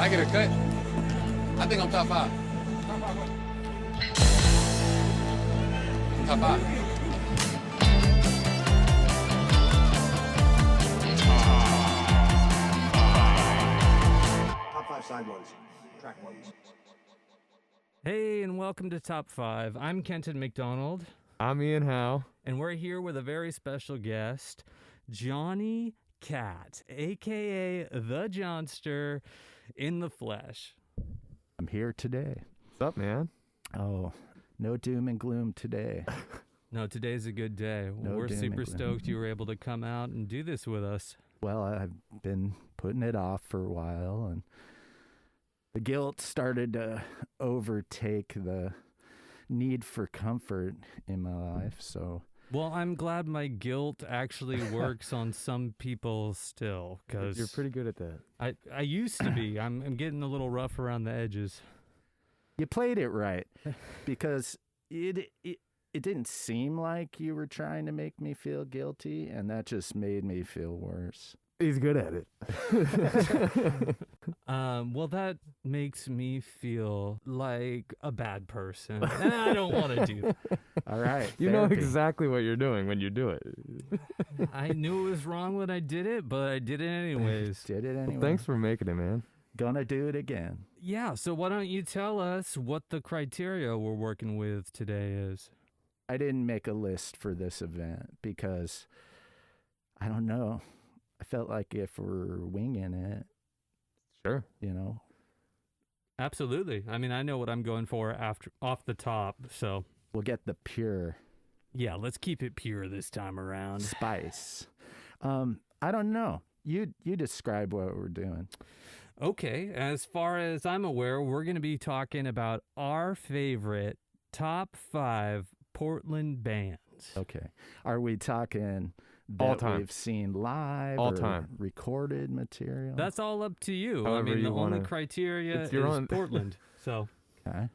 I get a cut. I think I'm top five. Top five. Top five side ones, track ones. Hey, and welcome to Top 5. I'm Kenton McDonald, I'm Ian Howe. and we're here with a very special guest, Jonny Cat, a.k.a. The Johnster in the flesh. I'm here today. What's up, man? Oh, no doom and gloom today. No, today's a good day. No We're doom super and gloom. stoked you were able to come out and do this with us. Well, I've been putting it off for a while, and the guilt started to overtake the need for comfort in my life. So, Well, I'm glad my guilt actually works on some people still, because You're pretty good at that. I used to be. I'm getting a little rough around the edges. you played it right because it didn't seem like you were trying to make me feel guilty, and that just made me feel worse. He's good at it. Well, that makes me feel like a bad person, and I don't want to do that. All right. You know therapy. exactly what you're doing when you do it. I knew it was wrong when I did it, but I did it anyways. Did it anyway. Thanks for making it, man. Gonna do it again. Yeah, so why don't you tell us what the criteria we're working with today is? I didn't make a list for this event because I don't know. I felt like if we're winging it, Sure. you know, Absolutely. I mean, I know what I'm going for after off the top, so we'll get the pure yeah, let's keep it pure this time around. spice. I don't know. You describe what we're doing. Okay, as far as I'm aware, we're going to be talking about our favorite top 5 Portland bands. Okay. Are we talking that All time. we've seen live All or time. recorded material? That's all up to you. I However mean, the you only wanna- criteria It's is your own- Portland. So, okay.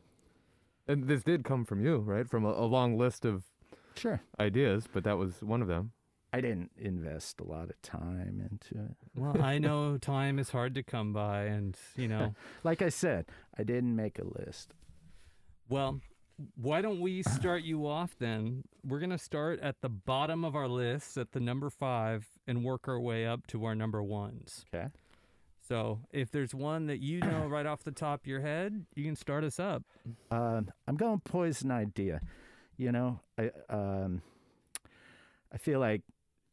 And this did come from you, right? From a long list of Sure. ideas, but that was one of them. I didn't invest a lot of time into it. well, I know time is hard to come by, and, you know, Like I said, I didn't make a list. well, why don't we start you off then? We're going to start at the bottom of our list at the number 5 and work our way up to our number 1s. Okay. So if there's one that you know right off the top of your head, you can start us up. I'm going Poison Idea. You know, I feel like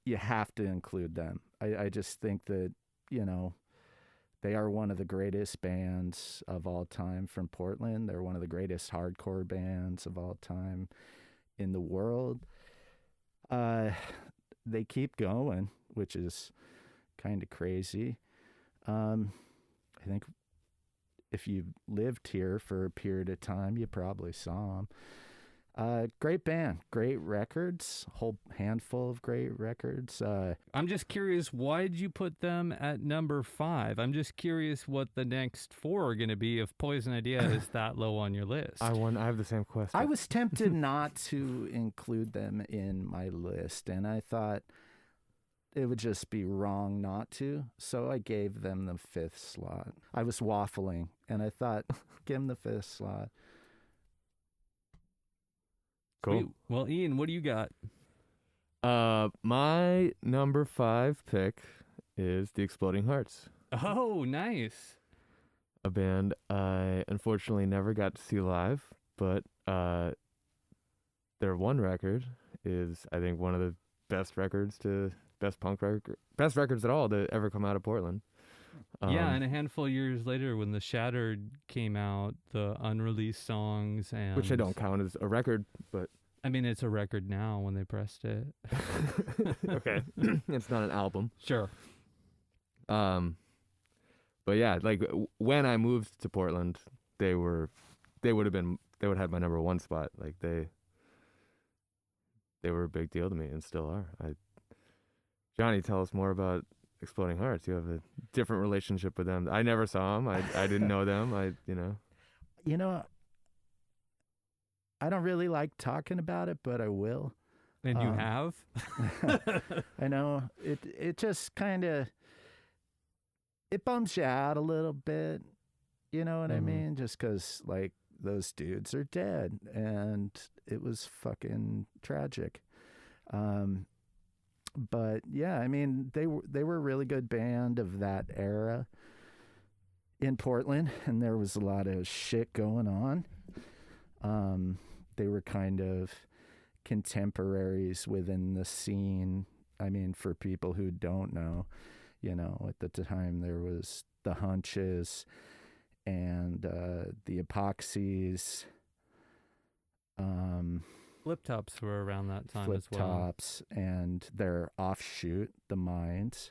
you have to include them. I just think that, you know, they are one of the greatest bands of all time from Portland. They're one of the greatest hardcore bands of all time in the world. They keep going, which is kind of crazy. I think if you lived here for a period of time, you probably saw them. Great band, great records, whole handful of great records. I'm just curious, why did you put them at number 5? I'm just curious what the next 4 are going to be if Poison Idea is that low on your list. I have the same question. I was tempted not to include them in my list, and I thought it would just be wrong not to, so I gave them the 5th slot. I was waffling, and I thought, give them the 5th slot. Cool. Sweet. Well, Ian, what do you got? My number 5 pick is The Exploding Hearts, Oh, nice. a band I unfortunately never got to see live, but their one record is, I think, one of the best records best records at all to ever come out of Portland. Yeah, and a handful of years later when The Shattered came out, the unreleased songs and... which I don't count as a record, but I mean, it's a record now when they pressed it. okay, it's not an album. Sure. But yeah, like when I moved to Portland, they would have had my number 1 spot. Like they were a big deal to me and still are. Jonny, tell us more about Exploding Hearts. You have a different relationship with them. I never saw them. I didn't know them. You know, I don't really like talking about it, but I will. And you have? I know it just kind of, it bums you out a little bit. You know what I Mhm. mean? Just because, like, those dudes are dead, and it was fucking tragic. But yeah, I mean, they were a really good band of that era in Portland, and there was a lot of shit going on. They were kind of contemporaries within the scene. I mean, for people who don't know, at the time there was the Hunches and the Epoxies, Flip Tops were around that time Flip as well. Tops, and their offshoot, the Minds,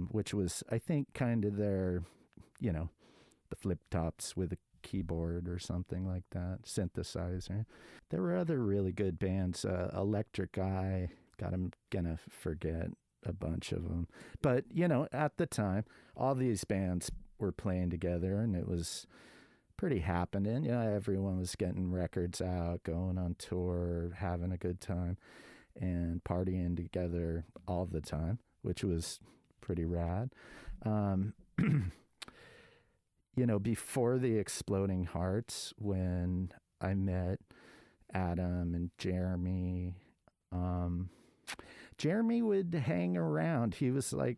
which was, I think, kind of their, the Flip Tops with a keyboard or something like that, synthesizer. There were other really good bands. Electric Eye, God, I'm gonna forget a bunch of them. But, at the time, all these bands were playing together, and it was pretty happening. Everyone was getting records out, going on tour, having a good time, and partying together all the time, which was pretty rad. Before the Exploding Hearts, when I met Adam and Jeremy, Jeremy would hang around. He was like,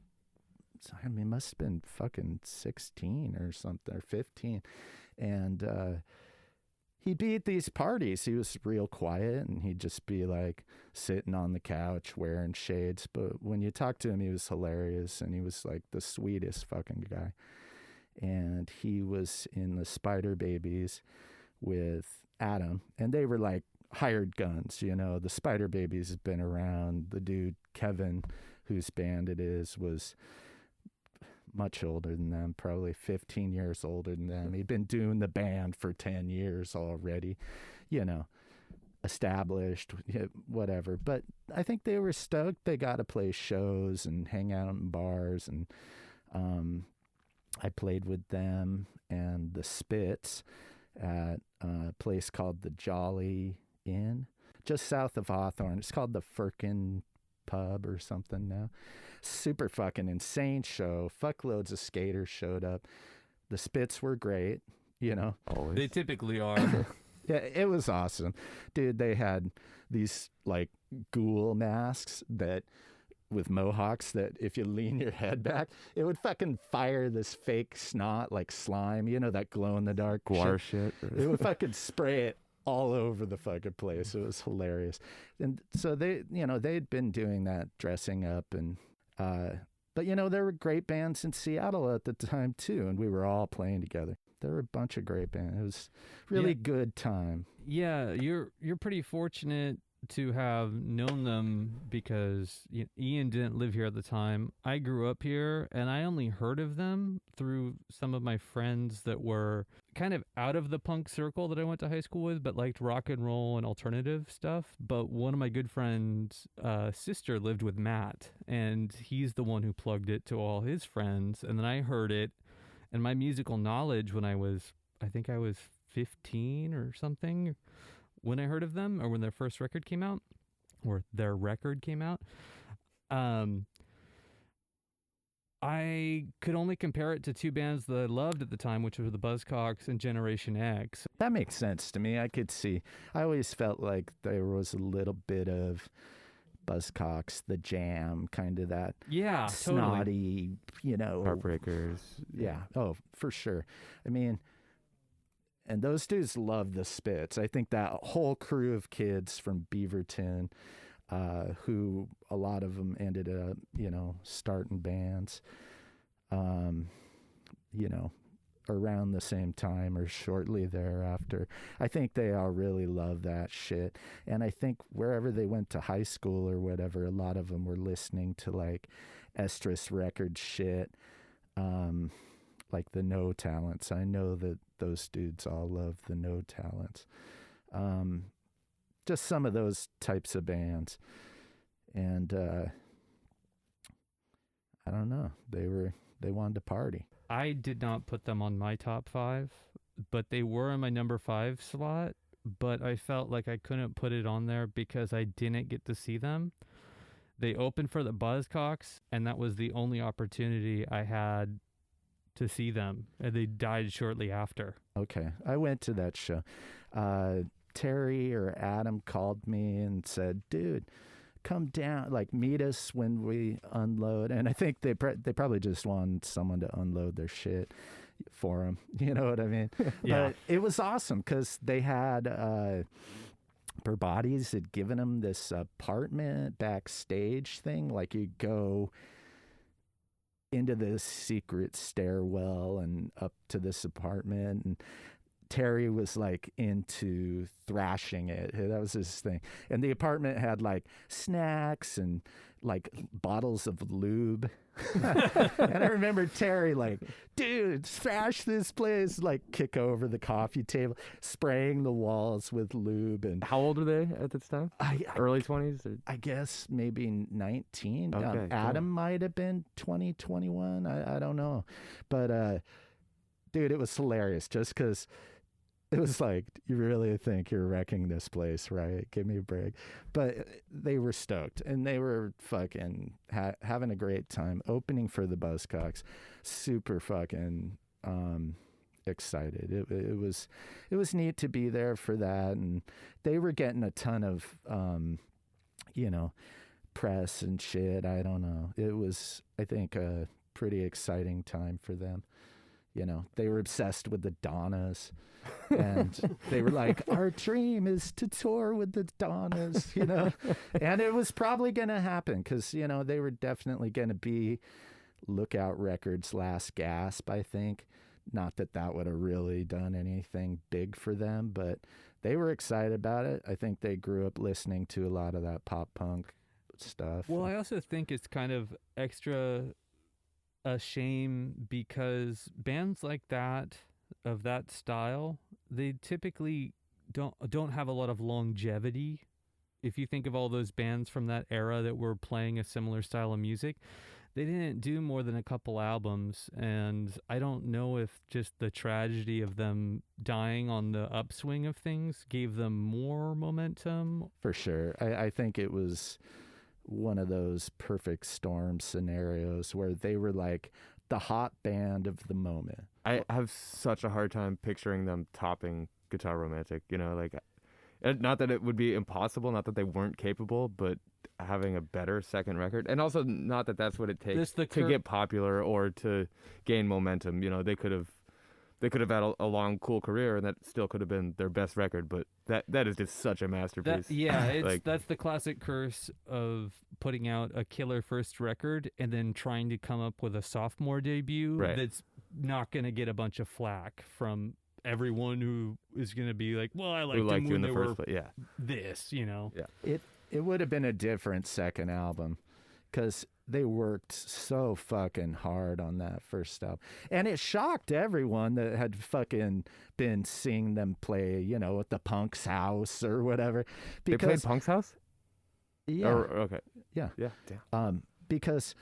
I mean, must have been fucking 16 or something, or 15. And he'd be at these parties. He was real quiet, and he'd just be like sitting on the couch wearing shades. But when you talk to him, he was hilarious, and he was like the sweetest fucking guy. And he was in the Spider Babies with Adam, and they were like hired guns. The Spider Babies has been around. The dude, Kevin, whose band it is, was much older than them, probably 15 years older than them. He'd been doing the band for 10 years already, established, whatever. But I think they were stoked. They got to play shows and hang out in bars, and I played with them and the Spits at a place called the Jolly Inn, just south of Hawthorne. It's called the Firkin Pub or something now. Super fucking insane show. Fuckloads of skaters showed up. The Spits were great, Always. They typically are. Yeah, it was awesome. Dude, they had these like ghoul masks that with mohawks that if you lean your head back, it would fucking fire this fake snot like slime, that glow in the dark Guar shit. It would fucking spray it all over the fucking place. It was hilarious. And so they'd been doing that, dressing up, and but there were great bands in Seattle at the time too, and we were all playing together. There were a bunch of great bands. It was really good time. Yeah, you're pretty fortunate to have known them because Ian didn't live here at the time. I grew up here, and I only heard of them through some of my friends that were kind of out of the punk circle that I went to high school with, but liked rock and roll and alternative stuff. But one of my good friends' sister lived with Matt, and he's the one who plugged it to all his friends. And then I heard it, and my musical knowledge when I was 15 or something, when I heard of them, or when their first record came out, or their record came out, I could only compare it to two bands that I loved at the time, which were the Buzzcocks and Generation X. That makes sense to me. I could see. I always felt like there was a little bit of Buzzcocks, the Jam, kind of that snotty, Heartbreakers. Yeah. Oh, for sure. I mean, and those dudes love the Spits. I think that whole crew of kids from Beaverton, who a lot of them ended up, starting bands, around the same time or shortly thereafter. I think they all really love that shit. And I think wherever they went to high school or whatever, a lot of them were listening to like Estrus record shit, like the No Talents. I know that those dudes all love the No Talents. Just some of those types of bands. And I don't know. They wanted to party. I did not put them on my top 5, but they were in my number 5 slot. But I felt like I couldn't put it on there because I didn't get to see them. They opened for the Buzzcocks, and that was the only opportunity I had to see them, and they died shortly after. Okay. I went to that show. Terry or Adam called me and said, dude, come down, like meet us when we unload. And I think they probably just want someone to unload their shit for them. You know what I mean? Yeah. But it was awesome because they had Bodies had given them this apartment backstage thing. Like you go into this secret stairwell and up to this apartment, and Terry was like into thrashing it. That was his thing. And the apartment had like snacks and like bottles of lube. And I remember Terry like, dude, thrash this place, like kick over the coffee table, spraying the walls with lube. And How old are they at this time? Early 20s? Or? I guess maybe 19. Okay, cool. Adam might have been 20, 21. I don't know. But dude, it was hilarious just because it was like, you really think you're wrecking this place, right? Give me a break. But they were stoked, and they were fucking having a great time opening for the Buzzcocks. Super fucking excited. It was neat to be there for that, and they were getting a ton of press and shit. I don't know. It was, I think, a pretty exciting time for them. You know, they were obsessed with the Donnas, and they were like, our dream is to tour with the Donnas, you know, and it was probably going to happen because, you know, they were definitely going to be Lookout Records' last gasp, I think. Not that that would have really done anything big for them, but they were excited about it. I think they grew up listening to a lot of that pop punk stuff. Well, I also think it's kind of extra a shame because bands like that, of that style, they typically don't have a lot of longevity. If you think of all those bands from that era that were playing a similar style of music, they didn't do more than a couple albums, and I don't know if just the tragedy of them dying on the upswing of things gave them more momentum. For sure. I think it was one of those perfect storm scenarios where they were like the hot band of the moment. I have such a hard time picturing them topping Guitar Romantic, you know, like, not that it would be impossible, not that they weren't capable, but having a better second record, and also not that that's what it takes to get popular or to gain momentum. You know, they could have had a long, cool career, and that still could have been their best record. But that is just such a masterpiece. That's the classic curse of putting out a killer first record and then trying to come up with a sophomore debut that's not going to get a bunch of flack from everyone who is going to be like, well, I liked them when they were this, you know. Yeah. It would have been a different second album because they worked so fucking hard on that first album. And it shocked everyone that had fucking been seeing them play, you know, at the Punk's house or whatever. They played Punk's house? Yeah. Okay. Yeah. Yeah. Damn. Because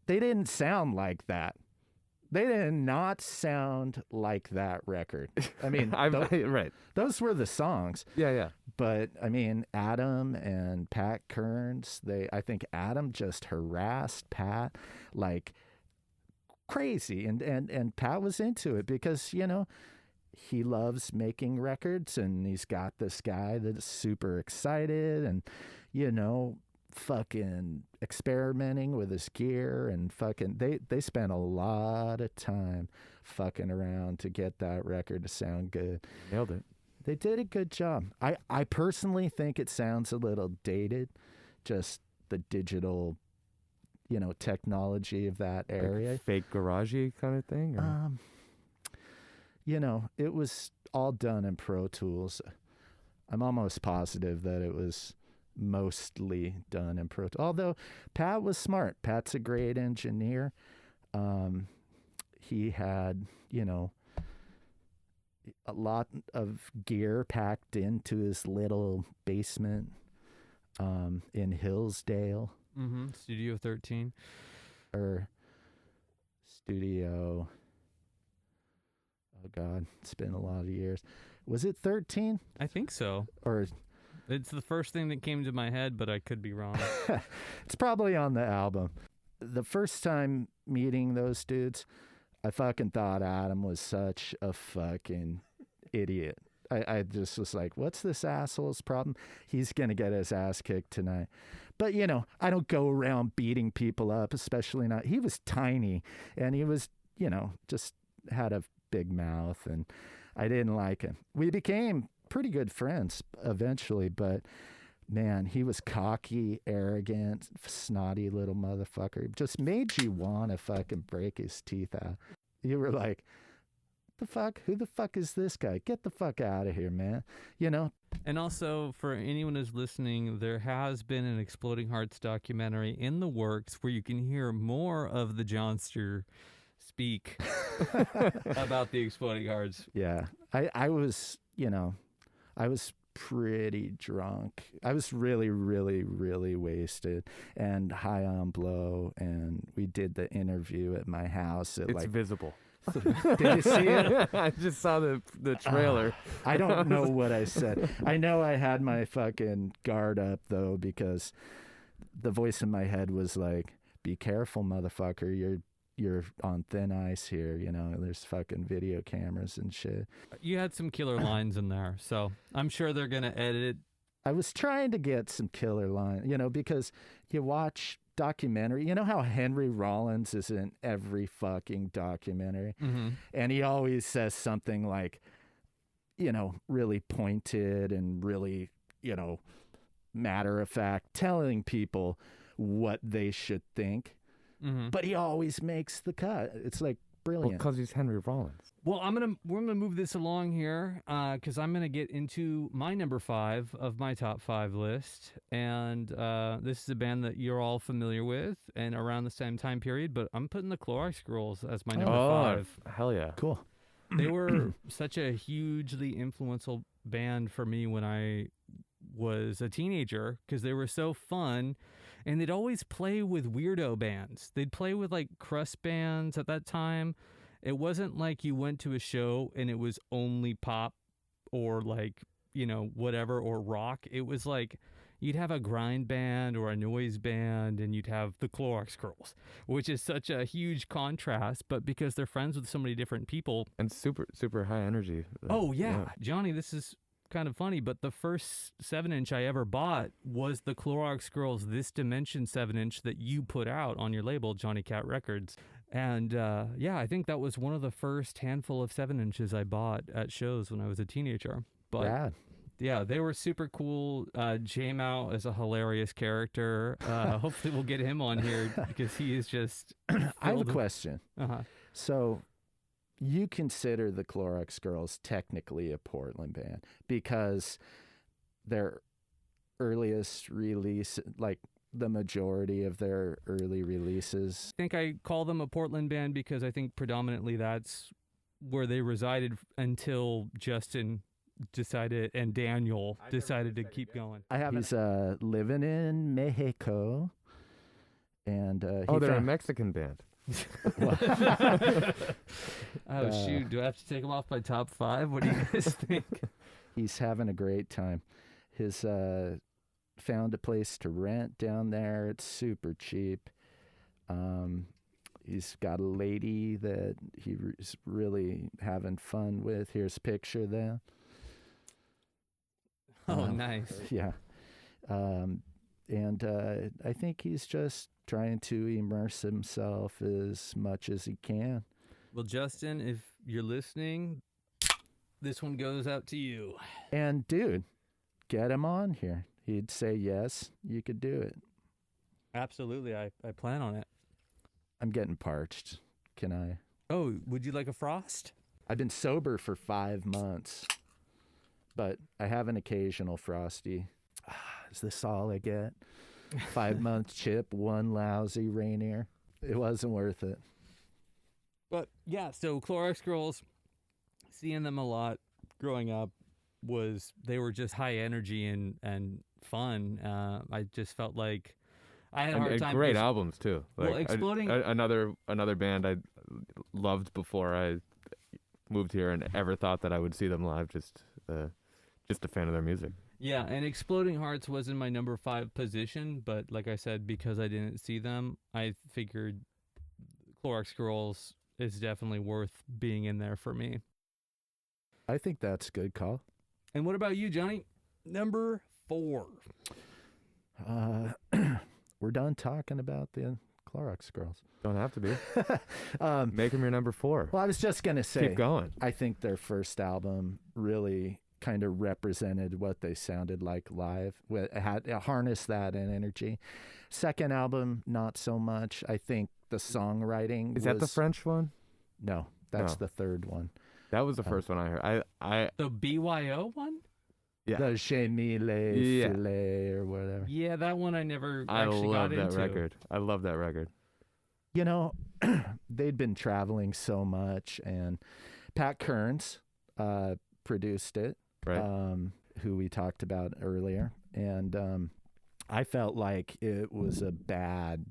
they didn't sound like that. They did not sound like that record. I mean, right. Those were the songs. Yeah. But I mean, Adam and Pat Kearns, I think Adam just harassed Pat like crazy, and Pat was into it because, you know, he loves making records, and he's got this guy that's super excited and, you know, fucking experimenting with his gear, and fucking they spent a lot of time fucking around to get that record to sound good. Nailed it. They did a good job. I personally think it sounds a little dated, just the digital, you know, technology of that area. Like fake garagey kind of thing? Or? You know, it was all done in Pro Tools. I'm almost positive that it was mostly done in Pro Tools. Although Pat was smart. Pat's a great engineer. He had, you know, a lot of gear packed into his little basement in Hillsdale. Mm-hmm. Studio 13. Or Studio... Oh, God. It's been a lot of years. Was it 13? I think so. Or... It's the first thing that came to my head, but I could be wrong. It's probably on the album. The first time meeting those dudes, I fucking thought Adam was such a fucking idiot. I just was like, what's this asshole's problem? He's going to get his ass kicked tonight. But, you know, I don't go around beating people up, especially not. He was tiny and he was, you know, just had a big mouth and I didn't like him. We became pretty good friends eventually, but man, he was cocky, arrogant, snotty little motherfucker. Just made you want to fucking break his teeth out. You were like, the fuck? Who the fuck is this guy? Get the fuck out of here, man. You know? And also, for anyone who's listening, there has been an Exploding Hearts documentary in the works where you can hear more of the Johnster speak about the Exploding Hearts. Yeah. I was, you know, I was pretty drunk. I was really, really, really wasted and high on blow. And we did the interview at my house. It's visible. Did you see it? I just saw the trailer. I don't know what I said. I know I had my fucking guard up though, because the voice in my head was like, "Be careful, motherfucker. You're on thin ice here. You know, there's fucking video cameras and shit." You had some killer lines in there, so I'm sure they're gonna edit it. I was trying to get some killer lines, you know, because you watch documentary. You know how Henry Rollins is in every fucking documentary, and he always says something like, you know, really pointed and really, you know, matter of fact, telling people what they should think. But he always makes the cut. It's like brilliant. Because he's Henry Rollins. Well, we're gonna move this along here because I'm gonna get into my number 5 of my top 5 list, and this is a band that you're all familiar with, and around the same time period. But I'm putting the Clorox Girls as my number 5. Hell yeah! Cool. They were such a hugely influential band for me when I was a teenager because they were so fun. And they'd always play with weirdo bands. They'd play with like crust bands at that time. It wasn't like you went to a show and it was only pop or like, you know, whatever, or rock. It was like you'd have a grind band or a noise band and you'd have the Clorox Girls, which is such a huge contrast. But because they're friends with so many different people. And super, super high energy. Oh, yeah. Johnny, this is kind of funny, but the first 7-inch I ever bought was the Clorox Girls This Dimension 7-inch that you put out on your label, Johnny Cat Records. And yeah, I think that was one of the first handful of 7-inches I bought at shows when I was a teenager. But Rad. yeah, they were super cool. J-Mao is a hilarious character. Hopefully we'll get him on here because he is just I have a question. Uh-huh. So you consider the Clorox Girls technically a Portland band because their earliest release, like the majority of their early releases. I think I call them a Portland band because I think predominantly that's where they resided until Justin decided and Daniel decided to keep going. He's living in Mexico, and they're a Mexican band. Oh shoot, do I have to take him off my top 5? What do you guys think? He's having a great time. His found a place to rent down there. It's super cheap. He's got a lady that he's really having fun with. Here's a picture there. Oh, nice. Yeah. And I think he's just trying to immerse himself as much as he can. Well, Justin, if you're listening, this one goes out to you. And dude, get him on here. He'd say yes, you could do it. Absolutely, I plan on it. I'm getting parched. Can I? Oh, would you like a frost? I've been sober for 5 months, but I have an occasional frosty. Is this all I get? 5-month chip, 1 lousy Rainier. It wasn't worth it. But yeah, so Clorox Girls, seeing them a lot growing up, they were just high energy and fun. I just felt like I had a hard time. Great albums too. Like, well, Exploding. Another band I loved before I moved here and ever thought that I would see them live. Just a fan of their music. Yeah, and Exploding Hearts was in my number 5 position, but like I said, because I didn't see them, I figured Clorox Girls is definitely worth being in there for me. I think that's a good call. And what about you, Johnny? Number 4. We're done talking about the Clorox girls. Don't have to be. Make them your number 4. Well, I was just going to say, Keep going. I think their first album really kind of represented what they sounded like live. It had harnessed that and energy. Second album, not so much. I think the songwriting Is that the French one? No, that's No. the third one. That was the first one I heard. I The BYO one? Yeah. The Chez Mille Yeah. Filet or whatever. Yeah, that one I never I actually love got that into. record. I love that record. You know, they'd been traveling so much, and Pat Kearns produced it, Right. who we talked about earlier. And I felt like it was a bad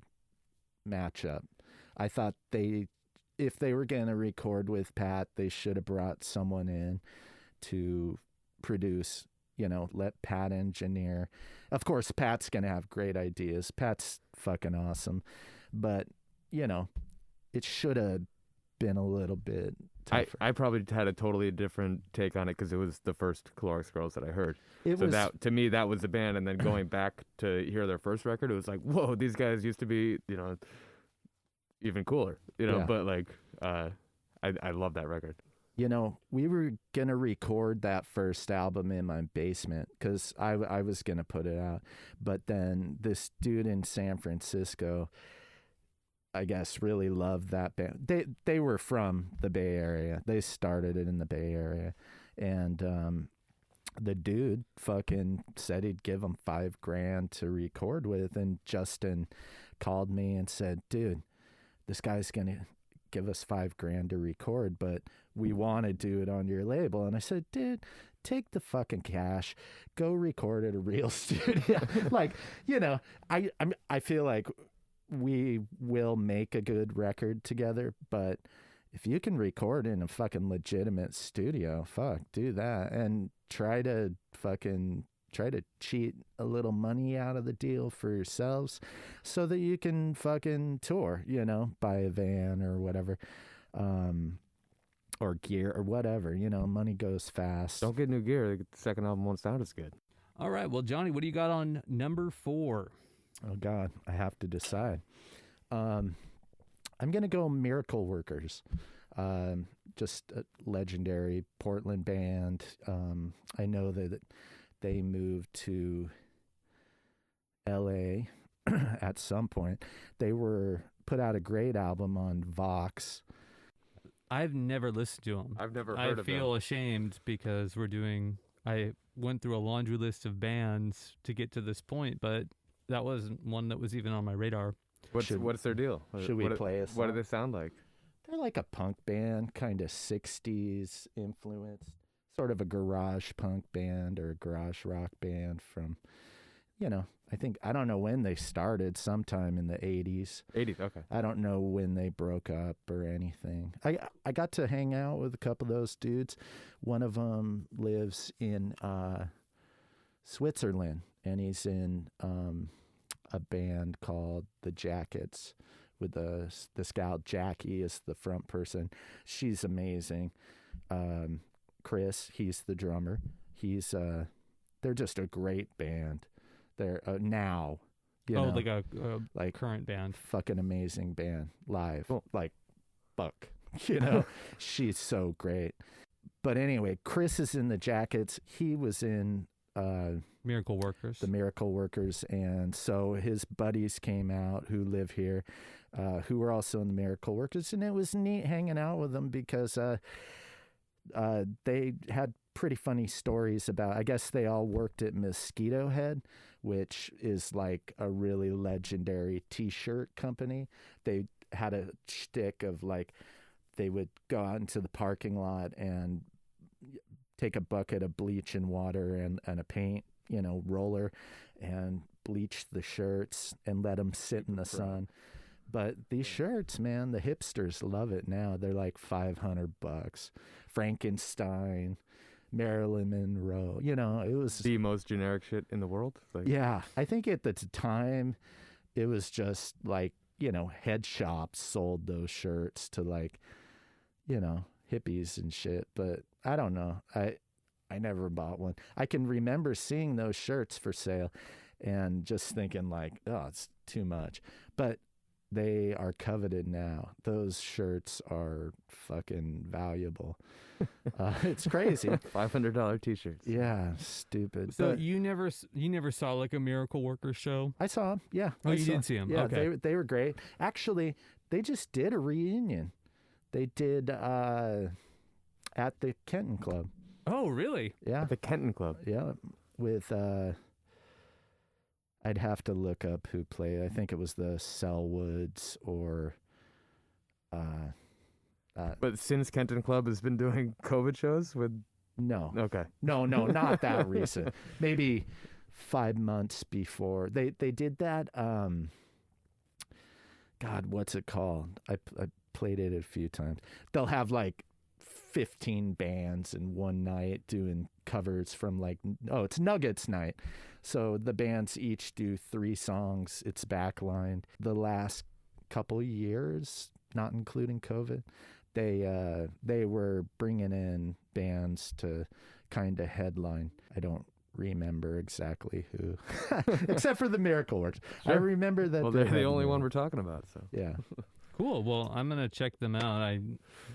matchup. I thought if they were going to record with Pat, they should have brought someone in to produce, let Pat engineer. Of course, Pat's going to have great ideas. Pat's fucking awesome. But, it should have been a little bit tougher. I probably had a totally different take on it because it was the first Clorox Girls that I heard. That to me that was the band, and then going back to hear their first record, it was like, whoa, these guys used to be, even cooler, Yeah. But like, I love that record. We were going to record that first album in my basement because I was going to put it out. But then this dude in San Francisco, I guess, really loved that band. They were from the Bay Area. They started it in the Bay Area. And the dude fucking said he'd give him $5,000 to record with. And Justin called me and said, dude, this guy's going to give us $5,000 to record, but we want to do it on your label. And I said, dude, take the fucking cash, go record at a real studio. I feel like we will make a good record together, but if you can record in a fucking legitimate studio, fuck, do that and try to cheat a little money out of the deal for yourselves so that you can fucking tour, buy a van or whatever, or gear or whatever, money goes fast. Don't get new gear. The second album won't sound as good. All right, well, Johnny, what do you got on number 4? Oh God, I have to decide. I'm going to go Miracle Workers. Just a legendary Portland band. I know that they moved to LA at some point. They put out a great album on Vox. I've never listened to them. I've never heard of them. I feel ashamed because I went through a laundry list of bands to get to this point, but that wasn't one that was even on my radar. What's their deal? Should we play a song? What do they sound like? They're like a punk band, kind of 60s influenced, sort of a garage punk band or a garage rock band from, I don't know when they started, sometime in the 80s. 80s, okay. I don't know when they broke up or anything. I got to hang out with a couple of those dudes. One of them lives in Switzerland, and he's in a band called The Jackets with this gal Jackie is the front person. She's amazing. Chris, he's the drummer. They're just a great band. They're now, like a current band. Fucking amazing band live. Cool. Like Buck, she's so great. But anyway, Chris is in The Jackets. He was in Miracle Workers. The Miracle Workers. And so his buddies came out who live here, who were also in the Miracle Workers. And it was neat hanging out with them because they had pretty funny stories about, I guess they all worked at Mosquito Head, which is like a really legendary t-shirt company. They had a shtick of like, they would go out into the parking lot and take a bucket of bleach and water and a paint, roller, and bleach the shirts and let them sit in the sun. But these shirts, man, the hipsters love it now. They're like $500. Frankenstein, Marilyn Monroe. It was the most generic shit in the world. Yeah, I think at the time, it was just like, head shops sold those shirts to like, hippies and shit. But I don't know. I never bought one. I can remember seeing those shirts for sale and just thinking like, oh, it's too much. But they are coveted now. Those shirts are fucking valuable. It's crazy. $500 t-shirts. Yeah, stupid. So But you never saw like a Miracle Workers show? I saw them. Yeah. Oh, I you saw did see them. Yeah, Okay. they were great. Actually, they just did a reunion. They did at the Kenton Club. Oh, really? Yeah. The Kenton Club. Yeah. With I'd have to look up who played. I think it was the Selwoods or But since Kenton Club has been doing COVID shows with... no. Okay. No, not that recent. Maybe 5 months before. They did that God, what's it called? I played it a few times. They'll have like 15 bands in one night doing covers from like, it's Nuggets night. So the bands each do 3 songs. It's backlined. The last couple years, not including COVID, they were bringing in bands to kind of headline. I don't remember exactly who, except for the Miracle Works. Sure. I remember that. Well, they're the only one we're talking about, so. Yeah. Cool. Well, I'm gonna check them out. I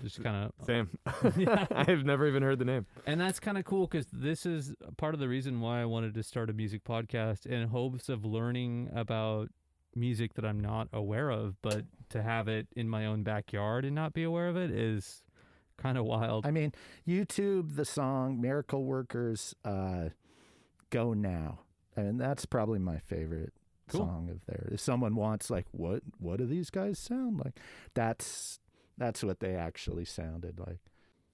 just kind of Same. Yeah. I've never even heard the name. And that's kind of cool because this is part of the reason why I wanted to start a music podcast in hopes of learning about music that I'm not aware of, but to have it in my own backyard and not be aware of it is kind of wild. I mean, YouTube the song Miracle Workers, Go Now. I mean, that's probably my favorite Cool. song of theirs. If someone wants like, what do these guys sound like? That's what they actually sounded like.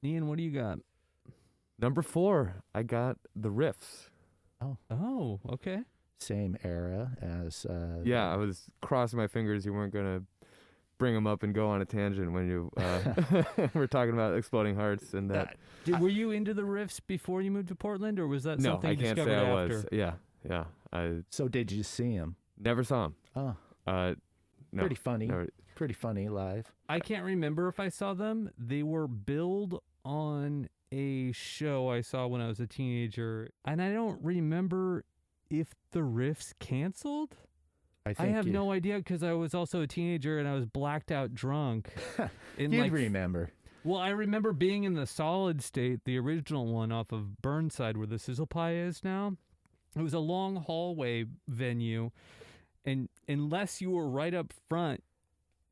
Ian, what do you got? Number 4, I got the Riffs. Oh, okay. Same era as Yeah, I was crossing my fingers you weren't going to bring them up and go on a tangent when you were talking about Exploding Hearts and that. Were you into the riffs before you moved to Portland, or was that No, something I you can't discovered say I after? was. Yeah. I So did you see him? never saw him. Oh, No, pretty funny. never. Pretty funny live. I can't remember if I saw them. They were billed on a show I saw when I was a teenager, and I don't remember if the riffs canceled. I think have no idea because I was also a teenager and I was blacked out drunk. And You'd remember. Well, I remember being in the Solid State, the original one off of Burnside where the Sizzle Pie is now. It was a long hallway venue, and unless you were right up front,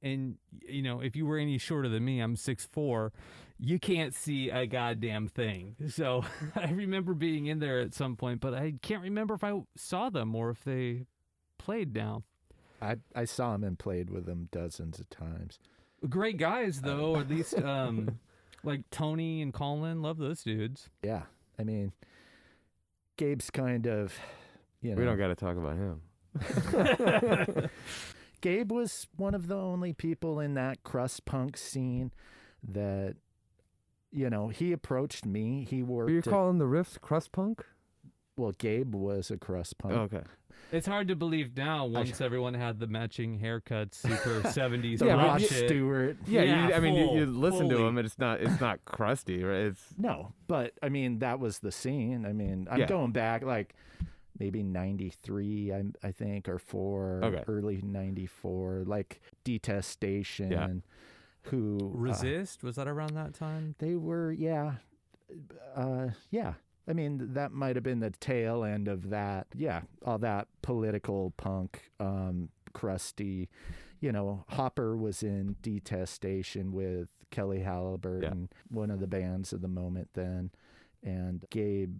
and, if you were any shorter than me, I'm 6'4", you can't see a goddamn thing. So I remember being in there at some point, but I can't remember if I saw them or if they played now. I saw him and played with him dozens of times. Great guys, though, at least like Tony and Colin. Love those dudes. Yeah. I mean, Gabe's kind of, We don't got to talk about him. Gabe was one of the only people in that crust punk scene that, he approached me. He worked. You're calling the Riffs crust punk? Well, Gabe was a crust punk. Oh, okay. It's hard to believe now once everyone had the matching haircuts, super 70s The Yeah, Rod rock shit. Stewart. Yeah, Yeah, you listen to fully. him and it's not crusty, right? It's No, but I mean, that was the scene. I mean, I'm Yeah. going back like maybe 93, I think, or 4, Okay. early 94, like Detestation. Yeah. Who Resist? Was that around that time? they were, yeah. I mean, that might have been the tail end of that. Yeah, all that political punk, crusty. Hopper was in Detestation with Kelly Halliburton, one of the bands of the moment then, and Gabe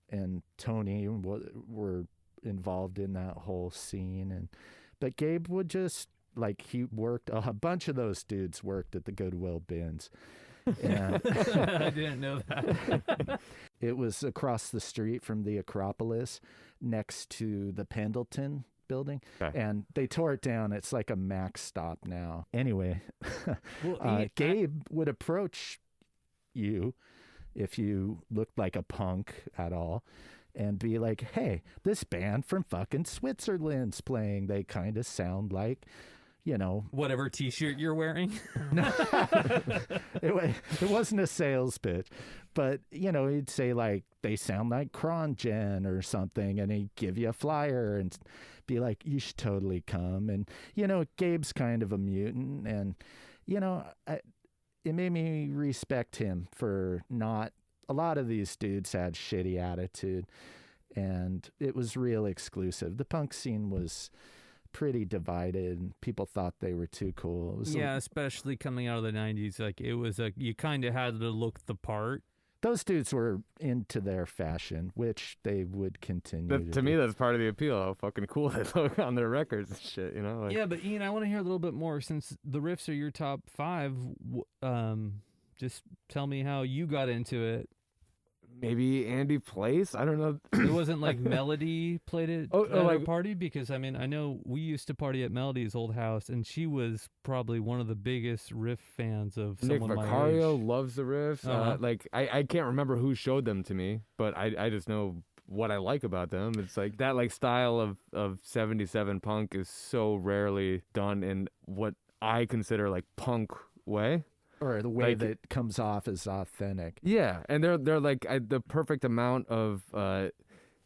and Tony were involved in that whole scene. But Gabe would just, he worked, a bunch of those dudes worked at the Goodwill bins. And I didn't know that. it was across the street from the Acropolis next to the Pendleton building. Okay. And they tore it down. It's like a Mac stop now. Anyway, Well, Gabe would approach you if you looked like a punk at all and be like, hey, this band from fucking Switzerland's playing. They kind of sound like you know, Whatever T-shirt you're wearing. it wasn't a sales pitch, but you know, he'd say like they sound like Cron or something, and he'd give you a flyer and be like, you should totally come. And you know, Gabe's kind of a mutant, and you know, it made me respect him for not. A lot of these dudes had shitty attitude, and it was real exclusive. The punk scene was pretty divided, and people thought they were too cool. It was Especially coming out of the 90s. Like, it was you kind of had to look the part. those dudes were into their fashion, which they would continue To me, that's part of the appeal. How fucking cool they look on their records and shit, you know? Like, Yeah, but Ian, I want to hear a little bit more since the riffs are your top 5. Just tell me how you got into it. maybe Andy Place? I don't know. It wasn't like Melody played it at like- a party? Because, I mean, I know we used to party at Melody's old house, and she was probably one of the biggest riff fans of Nick someone my Vicario age. loves the riffs. Uh-huh. Like, I can't remember who showed them to me, but I just know what I like about them. It's like that like style of 77 punk is so rarely done in what I consider like punk way. or the way like- that it comes off as authentic. Yeah, and they're like the perfect amount of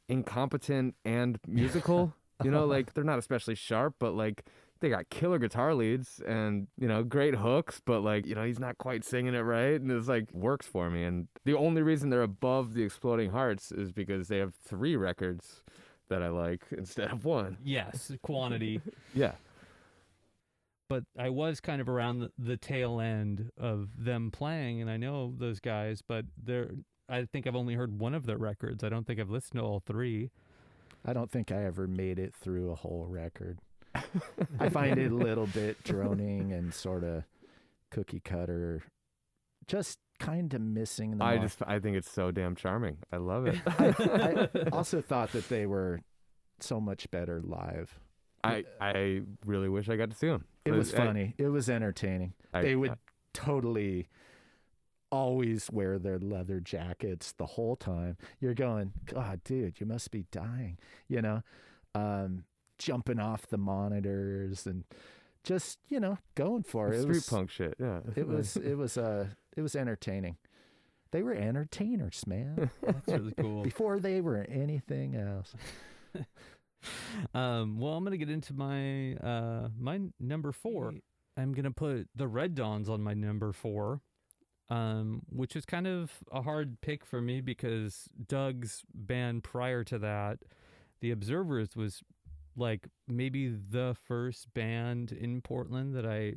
incompetent and musical. You know, like they're not especially sharp, but like they got killer guitar leads and, you know, great hooks, but like, you know, he's not quite singing it right, and it's like works for me. And the only reason they're above the Exploding Hearts is because they have 3 records that I like instead of 1. Yes, quantity. Yeah. But I was kind of around the tail end of them playing, and I know those guys, but I think I've only heard one of their records. I don't think I've listened to all 3. I don't think I ever made it through a whole record. I find it a little bit droning and sort of cookie cutter, just kind of missing the mark. I think it's so damn charming. I love it. I also thought that they were so much better live. I really wish I got to see them. It was funny. It was entertaining. They would I- totally always wear their leather jackets the whole time. You're going, God, dude, you must be dying, you know? Jumping off the monitors and just, you know, going for it. street punk shit. Yeah. It was entertaining. They were entertainers, man. That's really cool. Before they were anything else. Well, I'm gonna get into my my number 4. I'm gonna put the Red Dawns on my number 4, which is kind of a hard pick for me because Doug's band prior to that, The Observers, was like maybe the first band in Portland that I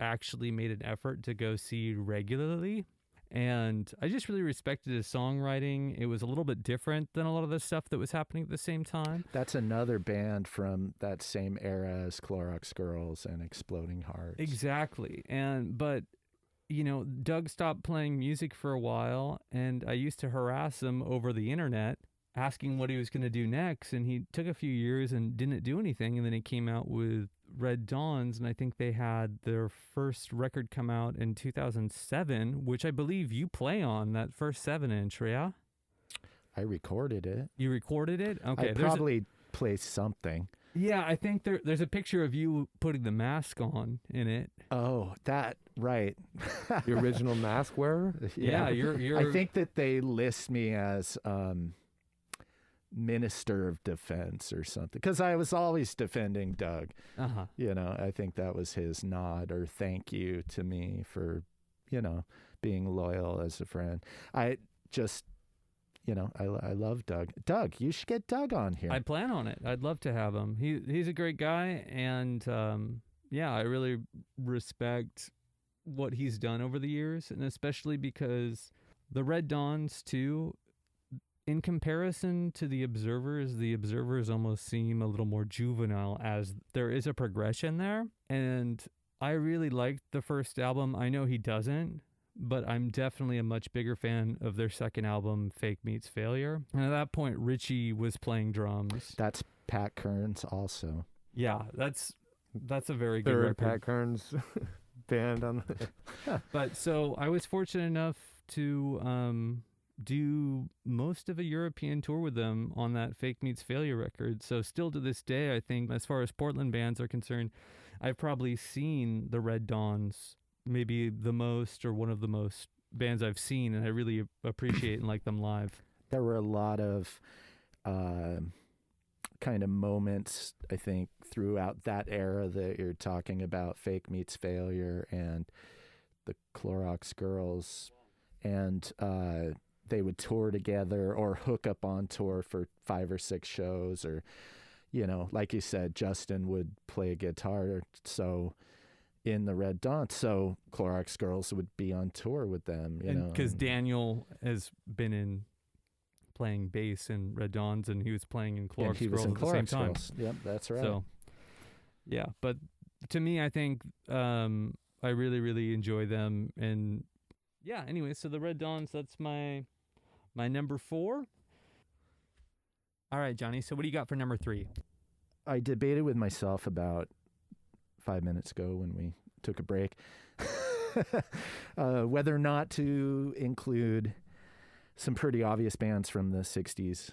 actually made an effort to go see regularly. And I just really respected his songwriting. It was a little bit different than a lot of the stuff that was happening at the same time. That's another band from that same era as Clorox Girls and Exploding Hearts. Exactly. But you know, Doug stopped playing music for a while, and I used to harass him over the internet asking what he was going to do next, and he took a few years and didn't do anything, and then he came out with Red Dawns, and I think they had their first record come out in 2007, which I believe you play on, that first 7-inch, yeah? I recorded it. You recorded it? Okay. I probably play something. Yeah, I think there's a picture of you putting the mask on in it. Oh, that, right. The original mask wearer? Yeah, you're I think that they list me as Minister of Defense or something, because I was always defending Doug. Uh-huh. You know, I think that was his nod or thank you to me for, you know, being loyal as a friend. I just, you know, I love Doug. Doug, you should get Doug on here. I plan on it. I'd love to have him. He's a great guy, and yeah, I really respect what he's done over the years, and especially because the Red Dawns too, in comparison to the Observers almost seem a little more juvenile, as there is a progression there. And I really liked the first album. I know he doesn't, but I'm definitely a much bigger fan of their second album, Fake Meets Failure. And at that point, Richie was playing drums. That's Pat Kearns also. Yeah, that's a very good Third record. Pat Kearns band on But so I was fortunate enough to do most of a European tour with them on that Fake Meets Failure record. So still to this day, I think, as far as Portland bands are concerned, I've probably seen the Red Dawns maybe the most or one of the most bands I've seen, and I really appreciate and like them live. There were a lot of kind of moments, I think, throughout that era that you're talking about, Fake Meets Failure and the Clorox Girls, and they would tour together or hook up on tour for 5 or 6 shows, or, you know, like you said, Justin would play a guitar, so in the Red Dawn, so Clorox Girls would be on tour with them, you know. Because Daniel has been in playing bass in Red Dawns, and he was playing in Clorox Girls at the same time. Girls. Yep, that's right. So, yeah, but to me, I think I really, really enjoy them. And yeah, anyway, so the Red Dawns, that's my number 4. All right, Johnny, so what do you got for number 3? I debated with myself about 5 minutes ago when we took a break whether or not to include some pretty obvious bands from the 60s.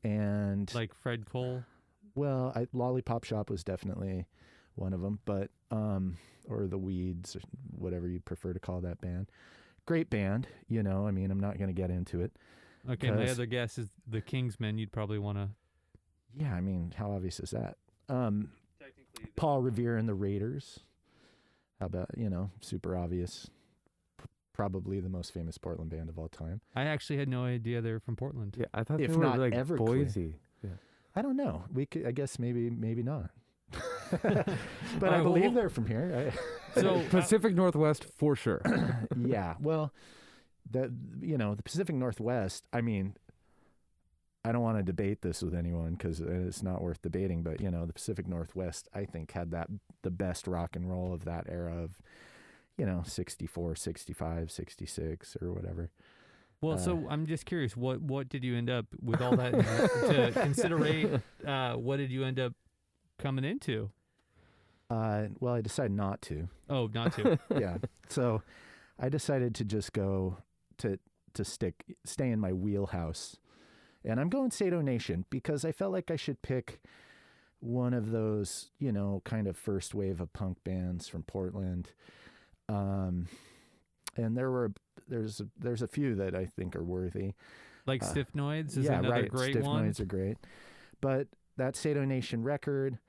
And like Fred Cole? Well, Lollipop Shop was definitely one of them, but or the Weeds, or whatever you prefer to call that band. Great band, you know. I mean, I'm not going to get into it. Okay, my other guess is the Kingsmen. You'd probably want to... Yeah, I mean, how obvious is that? Paul Revere and the Raiders. How about, you know, super obvious. Probably the most famous Portland band of all time. I actually had no idea they were from Portland. Yeah, I thought If they were not like Everclear. Boise. Yeah. I don't know. We could, I guess maybe not. But I believe they're from here. So Pacific Northwest for sure. Yeah. Well, the Pacific Northwest, I mean, I don't want to debate this with anyone because it's not worth debating, but, you know, the Pacific Northwest, I think, had the best rock and roll of that era of, you know, 64, 65, 66 or whatever. Well, so I'm just curious, what did you end up with all that to considerate? What did you end up coming into? Well, I decided not to. Oh, not to. Yeah. So I decided to just go to stay in my wheelhouse. And I'm going Sato Nation because I felt like I should pick one of those, you know, kind of first wave of punk bands from Portland. And there's a few that I think are worthy. Like Stiff Noids is yeah, another right. great Stiff one. Noids are great. But that Sato Nation record,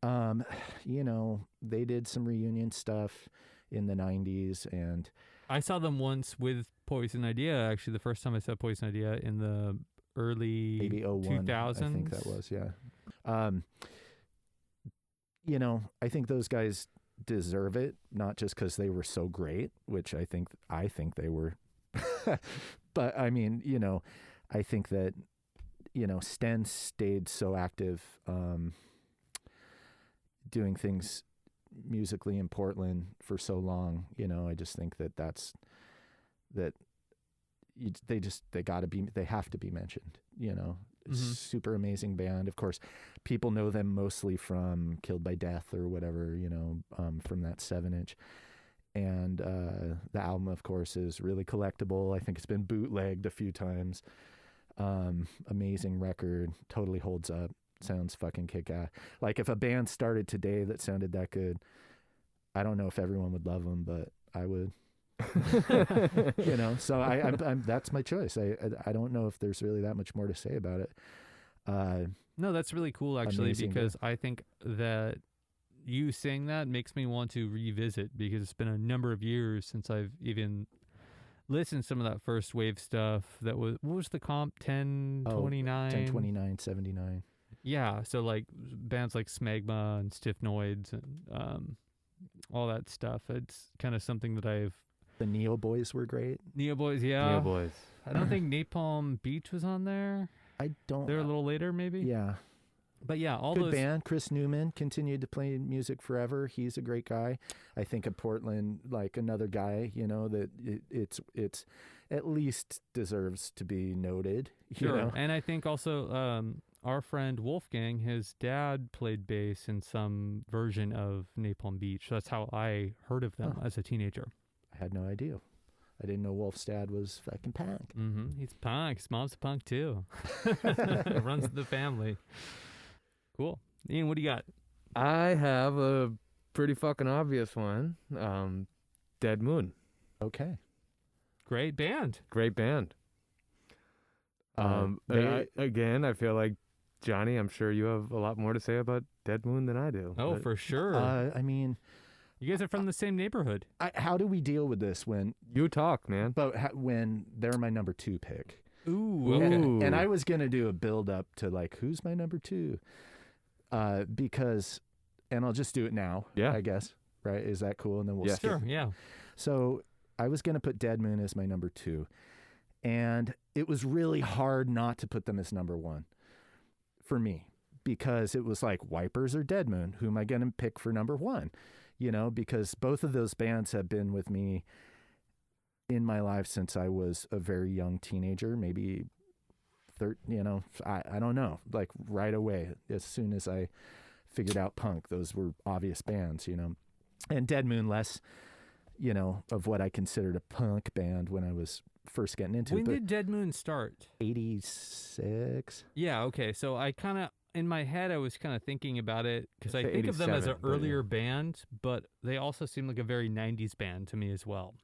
you know, they did some reunion stuff in the 90s, and I saw them once with Poison Idea, actually the first time I saw Poison Idea in the early maybe 01, 2000s. I think that was, yeah. You know, I think those guys deserve it, not just because they were so great, which I think they were, but I mean, you know, I think that, you know, Sten stayed so active, doing things musically in Portland for so long. You know, I just think that they have to be mentioned, you know. Mm-hmm. Super amazing band. Of course, people know them mostly from Killed by Death or whatever, you know, from that 7-inch. And the album, of course, is really collectible. I think it's been bootlegged a few times. Amazing record, totally holds up, sounds fucking kick-ass. Like, if a band started today that sounded that good, I don't know if everyone would love them, but I would. You know, so I'm that's my choice. I don't know if there's really that much more to say about it. No, that's really cool, actually, because I think that you saying that makes me want to revisit, because it's been a number of years since I've even listened to some of that first wave stuff. That was, what was the comp? 1029? 1029, 79. Yeah, so like bands like Smegma and Stiff Noids and all that stuff. It's kind of something that I've... The Neo Boys were great. Neo Boys, yeah. Neo Boys. I don't think Napalm Beach was on there. I don't... They're a little later, maybe? Yeah. But yeah, all good those... band. Chris Newman continued to play music forever. He's a great guy. I think of Portland, like another guy, you know, that it's at least deserves to be noted. Sure. You know? And I think also our friend Wolfgang, his dad played bass in some version of Napalm Beach. That's how I heard of them as a teenager. I had no idea. I didn't know Wolf's dad was fucking punk. Mm-hmm. He's punk. His mom's a punk too. Runs the family. Cool. Ian, what do you got? I have a pretty fucking obvious one. Dead Moon. Okay. Great band. Great band. Again, I feel like, Johnny, I'm sure you have a lot more to say about Dead Moon than I do. Oh, but for sure. I mean, You guys are from the same neighborhood. how do we deal with this when you talk, man. when they're my number 2 pick? Ooh, okay. And I was gonna do a build up to like, who's my number 2? Because, and I'll just do it now. Yeah. I guess. Right? Is that cool? And then we'll Yeah. skip. Sure, yeah. So I was gonna put Dead Moon as my number 2, and it was really hard not to put them as number 1 for me, because it was like Wipers or Dead Moon. Who am I gonna pick for number 1? You know, because both of those bands have been with me in my life since I was a very young teenager, maybe I don't know, like right away, as soon as I figured out punk, those were obvious bands, and Dead Moon less, of what I considered a punk band when I was first getting into When it. did Dead Moon start? 86. Yeah, okay. So I kind of, in my head, I was kind of thinking about it because I Say think of them as an 87, but earlier band, but they also seem like a very 90s band to me as well.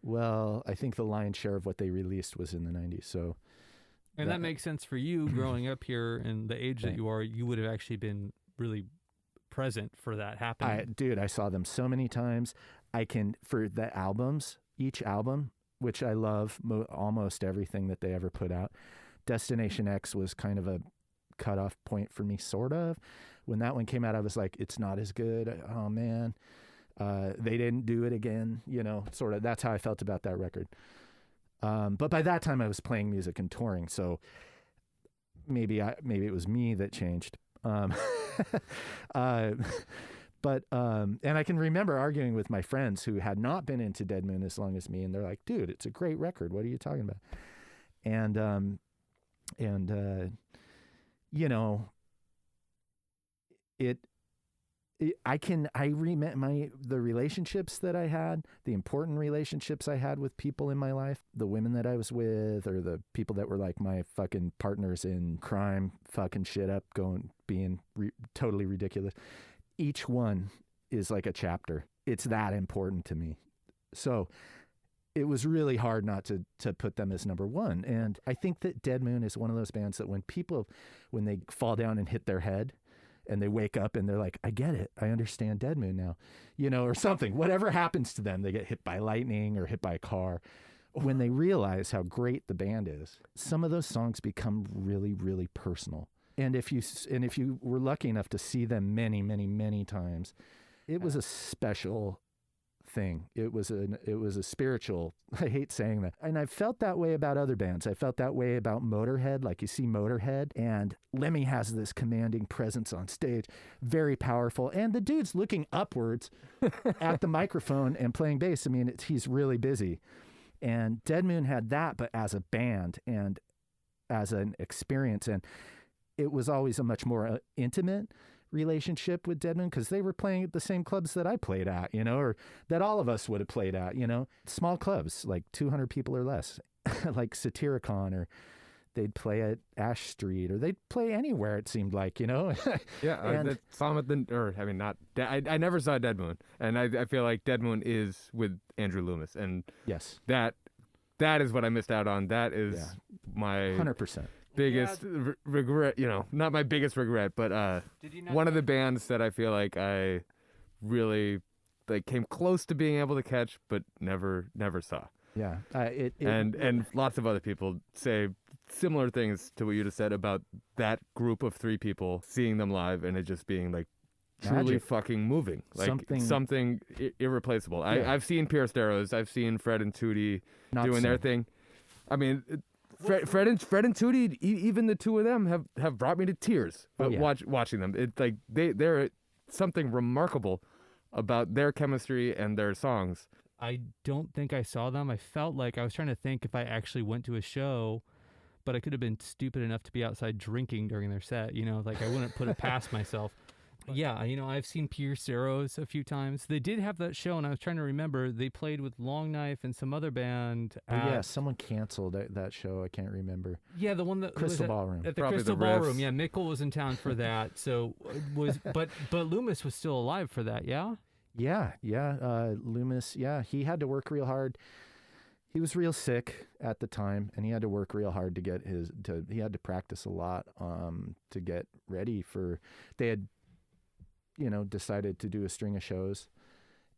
Well, I think the lion's share of what they released was in the 90s. So, And that makes sense for you growing up here and the age that Right. you are. You would have actually been really present for that happening. I saw them so many times. For the albums, each album, which I love almost everything that they ever put out. Destination X was kind of a cutoff point for me, sort of. When that one came out, I was like, it's not as good. Oh, man. They didn't do it again, sort of. That's how I felt about that record. But by that time I was playing music and touring, so maybe it was me that changed. But and I can remember arguing with my friends who had not been into Dead Moon as long as me, and they're like, dude, it's a great record. What are you talking about? And I remember the relationships that I had, the important relationships I had with people in my life, the women that I was with, or the people that were like my fucking partners in crime, fucking shit up, being totally ridiculous. Each one is like a chapter. It's that important to me. So it was really hard not to put them as number 1. And I think that Dead Moon is one of those bands that when they fall down and hit their head, and they wake up and they're like, I get it. I understand Dead Moon now, or something. Whatever happens to them, they get hit by lightning or hit by a car. When they realize how great the band is, some of those songs become really, really personal. And if you were lucky enough to see them many, many, many times, it was a special thing. It was a spiritual, I hate saying that. And I felt that way about other bands. I felt that way about Motorhead. Like, you see Motorhead and Lemmy has this commanding presence on stage, very powerful. And the dude's looking upwards at the microphone and playing bass. I mean, he's really busy. And Dead Moon had that, but as a band and as an experience. And it was always a much more intimate relationship with Dead Moon, because they were playing at the same clubs that I played at, or that all of us would have played at, small clubs, like 200 people or less, like Satyricon, or they'd play at Ash Street, or they'd play anywhere, it seemed like, Yeah, I saw him I never saw Dead Moon, and I feel like Dead Moon is with Andrew Loomis, and yes, that is what I missed out on. That is my 100%. biggest regret, not my biggest regret, but one of the bands that I feel like I really came close to being able to catch, but never saw. Yeah, and lots of other people say similar things to what you just said about that group of 3 people, seeing them live and it just being like truly magic. Fucking moving, like something irreplaceable. Yeah. I've seen Pierce Darrows, I've seen Fred and Tootie doing their thing. I mean, Fred and Tootie, even the 2 of them have brought me to tears. But watching them, it's like they're something remarkable about their chemistry and their songs. I don't think I saw them. I felt like I was trying to think if I actually went to a show, but I could have been stupid enough to be outside drinking during their set. Like, I wouldn't put it past myself. Yeah, I've seen Pierce Arrows a few times. They did have that show, and I was trying to remember. They played with Long Knife and some other band. Yeah, someone canceled that show. I can't remember. Yeah, the one that Crystal was Ballroom. at the Probably Crystal the Riffs. Ballroom. Yeah, Mickle was in town for that. So but Loomis was still alive for that. Yeah. Yeah. Loomis. Yeah, he had to work real hard. He was real sick at the time, and he had to work real hard to get he had to practice a lot to get ready for. They had, decided to do a string of shows,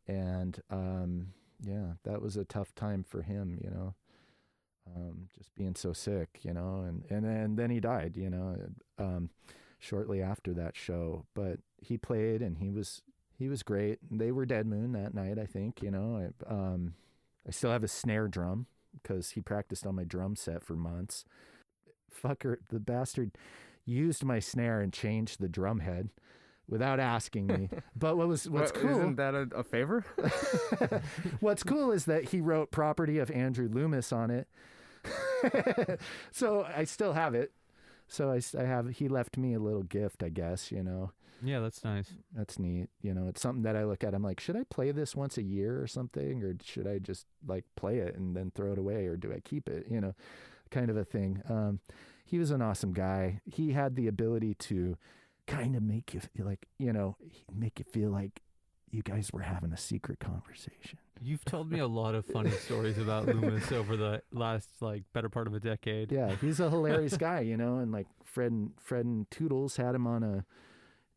and that was a tough time for him, just being so sick, and then he died, shortly after that show. But he played, and he was great. They were Dead Moon that night, I think. I still have his snare drum because he practiced on my drum set for months. Fucker, the bastard used my snare and changed the drum head without asking me. But what's cool? Isn't that a favor? What's cool is that he wrote "Property of Andrew Loomis" on it. So I still have it. So he left me a little gift, I guess, Yeah, that's nice. That's neat. It's something that I look at. I'm like, should I play this once a year or something? Or should I just like play it and then throw it away? Or do I keep it? Kind of a thing. He was an awesome guy. He had the ability to kind of make you feel like, you guys were having a secret conversation. You've told me a lot of funny stories about Loomis over the last better part of a decade. Yeah, he's a hilarious guy, and like Fred and Toodles had him on a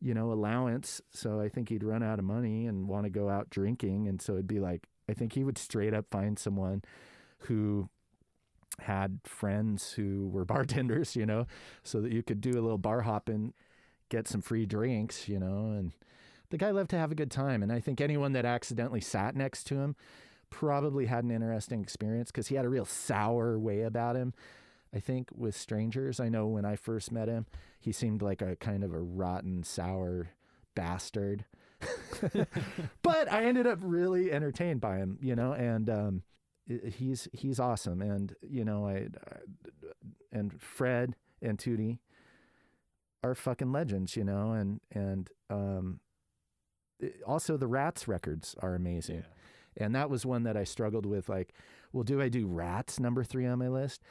allowance, so I think he'd run out of money and want to go out drinking, and so it'd be like, I think he would straight up find someone who had friends who were bartenders, so that you could do a little bar hopping, get some free drinks, and the guy loved to have a good time. And I think anyone that accidentally sat next to him probably had an interesting experience because he had a real sour way about him. I think with strangers, I know when I first met him, he seemed like a kind of a rotten, sour bastard. But I ended up really entertained by him, and he's awesome. And, and Fred and Tootie are fucking legends, and also the Rats records are amazing. Yeah. And that was one that I struggled with, like, well, do I do Rats number 3 on my list?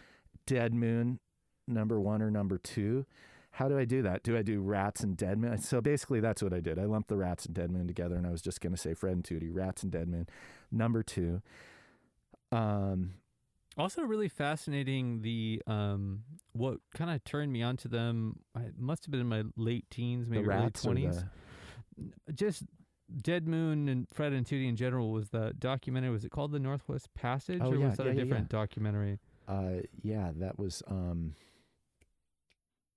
Dead Moon number 1 or number 2? How do I do that? Do I do Rats and Dead Moon? So basically that's what I did. I lumped the Rats and Dead Moon together, and I was just going to say Fred and Tootie, Rats and Dead Moon, number 2. Also really fascinating, the what kind of turned me onto them, it must have been in my late teens, maybe early 20s. Just Dead Moon and Fred and Tootie in general was the documentary. Was it called The Northwest Passage, or was that a different documentary? That was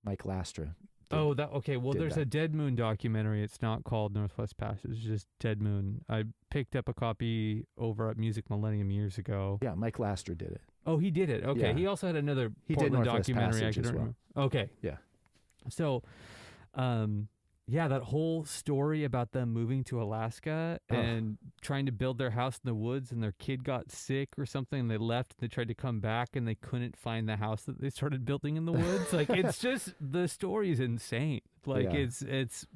Mike Lastra. Okay. Well, there's a Dead Moon documentary. It's not called Northwest Passage. It's just Dead Moon. I picked up a copy over at Music Millennium years ago. Yeah, Mike Lastra did it. Oh, he did it. Okay. Yeah. He also had another Portland documentary. I could remember. Okay. Yeah. So, yeah, that whole story about them moving to Alaska and trying to build their house in the woods, and their kid got sick or something, and they left, and they tried to come back, and they couldn't find the house that they started building in the woods. Like, it's just, the story is insane. Like, it's